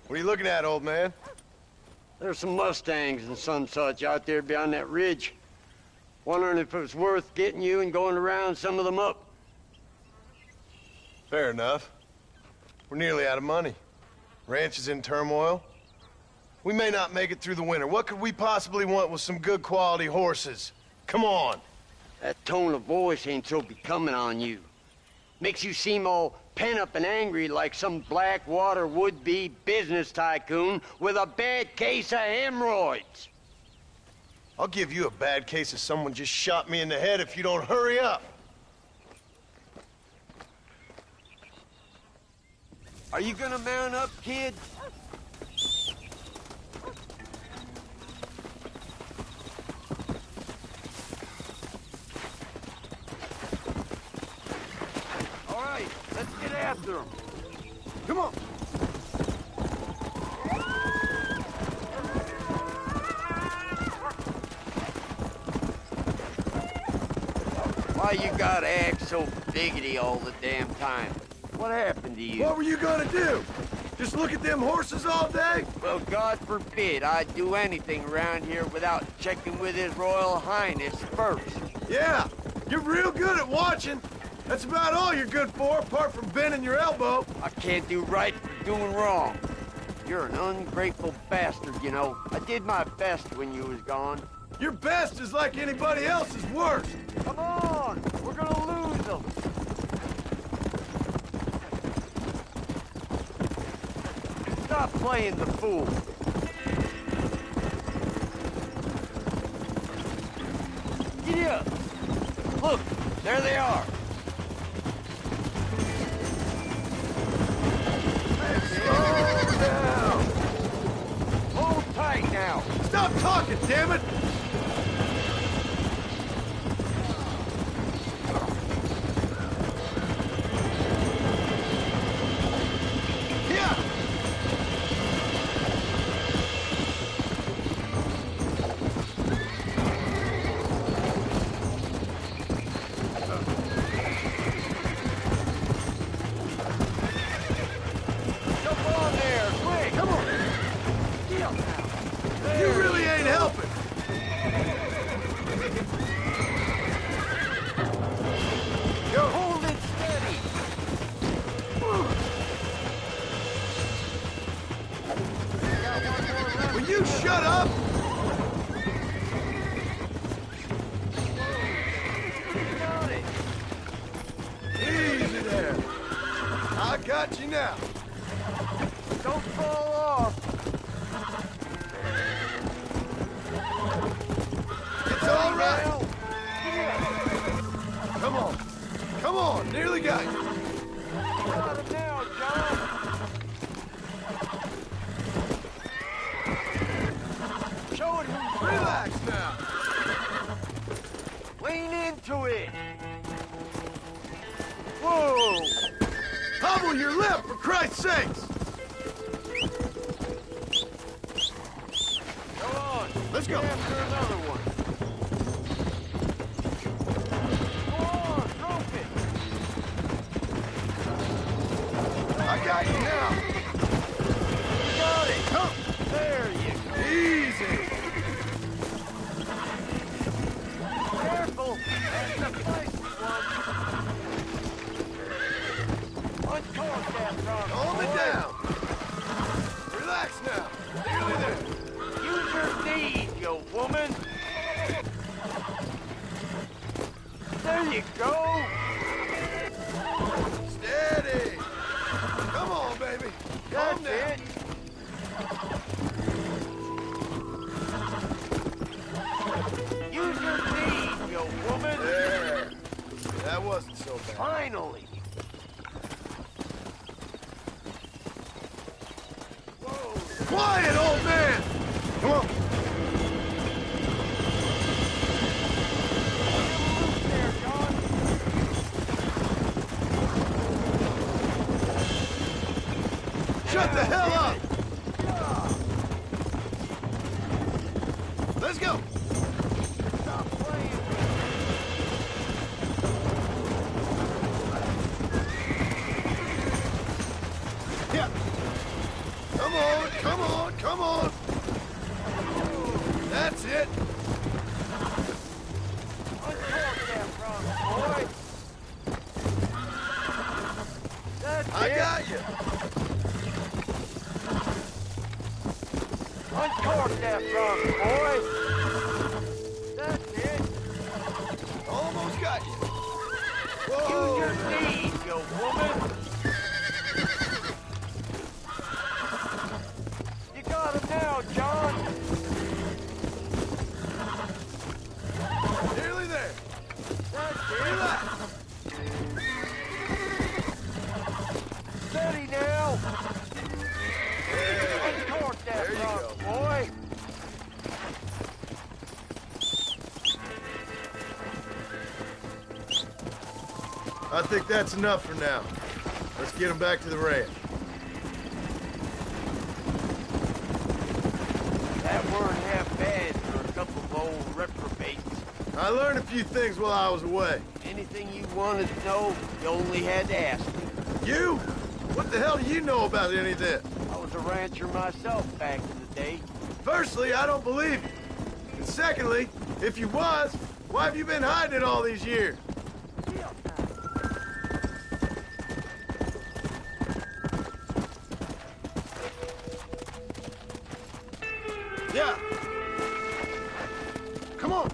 Speaker 2: What are you looking at, old man?
Speaker 4: There's some Mustangs and some such out there beyond that ridge. Wondering if it was worth getting you and going around some of them up.
Speaker 2: Fair enough. We're nearly out of money. Ranch is in turmoil. We may not make it through the winter. What could we possibly want with some good quality horses? Come on.
Speaker 4: That tone of voice ain't so becoming on you. Makes you seem all pent up and angry like some Blackwater would-be business tycoon with a bad case of hemorrhoids.
Speaker 2: I'll give you a bad case of someone just shot me in the head if you don't hurry up.
Speaker 4: Are you gonna mount up, kid? All right, let's get after him. Come on. Why you gotta act so biggity all the damn time? What happened to you?
Speaker 2: What were you gonna do? Just look at them horses all day?
Speaker 4: Well, God forbid I'd do anything around here without checking with His Royal Highness first.
Speaker 2: Yeah, you're real good at watching. That's about all you're good for, apart from bending your elbow.
Speaker 4: I can't do right for doing wrong. You're an ungrateful bastard, you know. I did my best when you was gone.
Speaker 2: Your best is like anybody else's worst.
Speaker 4: Come on! We're gonna lose them! Stop playing the fool! Giddy up! Look, there they are! Slow down! Hold tight now!
Speaker 2: Stop talking, damn it! You shut up! Easy there. I got you now.
Speaker 4: Don't fall off.
Speaker 2: It's all right. Come on. Come on. Nearly got you.
Speaker 4: Got him now, John.
Speaker 2: Relax now.
Speaker 4: to it! Whoa!
Speaker 2: Hobble your lip, for Christ's sakes!
Speaker 4: Go on.
Speaker 2: Let's go.
Speaker 4: Get after another one. Go on, rope it.
Speaker 2: I got you now.
Speaker 4: You got it.
Speaker 2: Come.
Speaker 4: There you go.
Speaker 2: Easy.
Speaker 4: Careful. That's the feisty one. Uncork that drum.
Speaker 2: Calm it down. Relax now. Nearly there.
Speaker 4: Use your knees, you woman. There you go.
Speaker 2: Steady. Come on, baby. Calm
Speaker 4: That's
Speaker 2: down.
Speaker 4: it. Use your knees, you woman.
Speaker 2: There. That wasn't so bad.
Speaker 4: Finally.
Speaker 2: Quiet, old man! Come on. Shut the hell up! Let's go!
Speaker 4: Stop playing.
Speaker 2: Yeah. Come on, come on, come on! That's it!
Speaker 4: Uncork that drum, boy. That's
Speaker 2: I
Speaker 4: it.
Speaker 2: got you!
Speaker 4: Uncork that drum, boy. That's it.
Speaker 2: Almost got you!
Speaker 4: Use
Speaker 2: Whoa!
Speaker 4: your knees, you woman. You got him now, John.
Speaker 2: Nearly there!
Speaker 4: That's it.
Speaker 2: Relax!
Speaker 4: Steady now. Uncork that
Speaker 2: There you
Speaker 4: drum,
Speaker 2: go.
Speaker 4: boy.
Speaker 2: I think that's enough for now. Let's get him back to the ranch.
Speaker 4: That weren't half bad for a couple of old reprobates.
Speaker 2: I learned a few things while I was away.
Speaker 4: Anything you wanted to know, you only had to ask me.
Speaker 2: You? What the hell do you know about any of this?
Speaker 4: I was a rancher myself back in the day.
Speaker 2: Firstly, I don't believe you. And secondly, if you was, why have you been hiding it all these years? Yeah. Come on.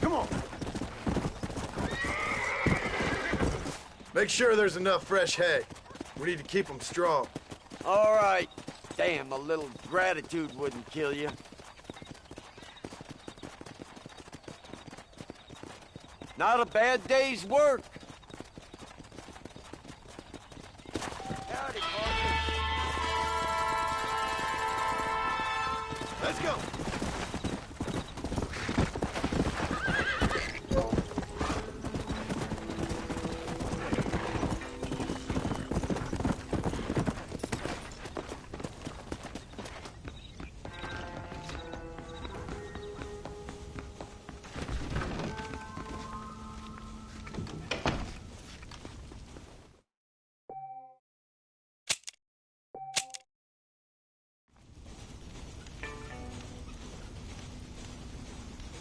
Speaker 2: Come on. Make sure there's enough fresh hay. We need to keep them strong.
Speaker 4: All right. Damn, a little gratitude wouldn't kill you. Not a bad day's work.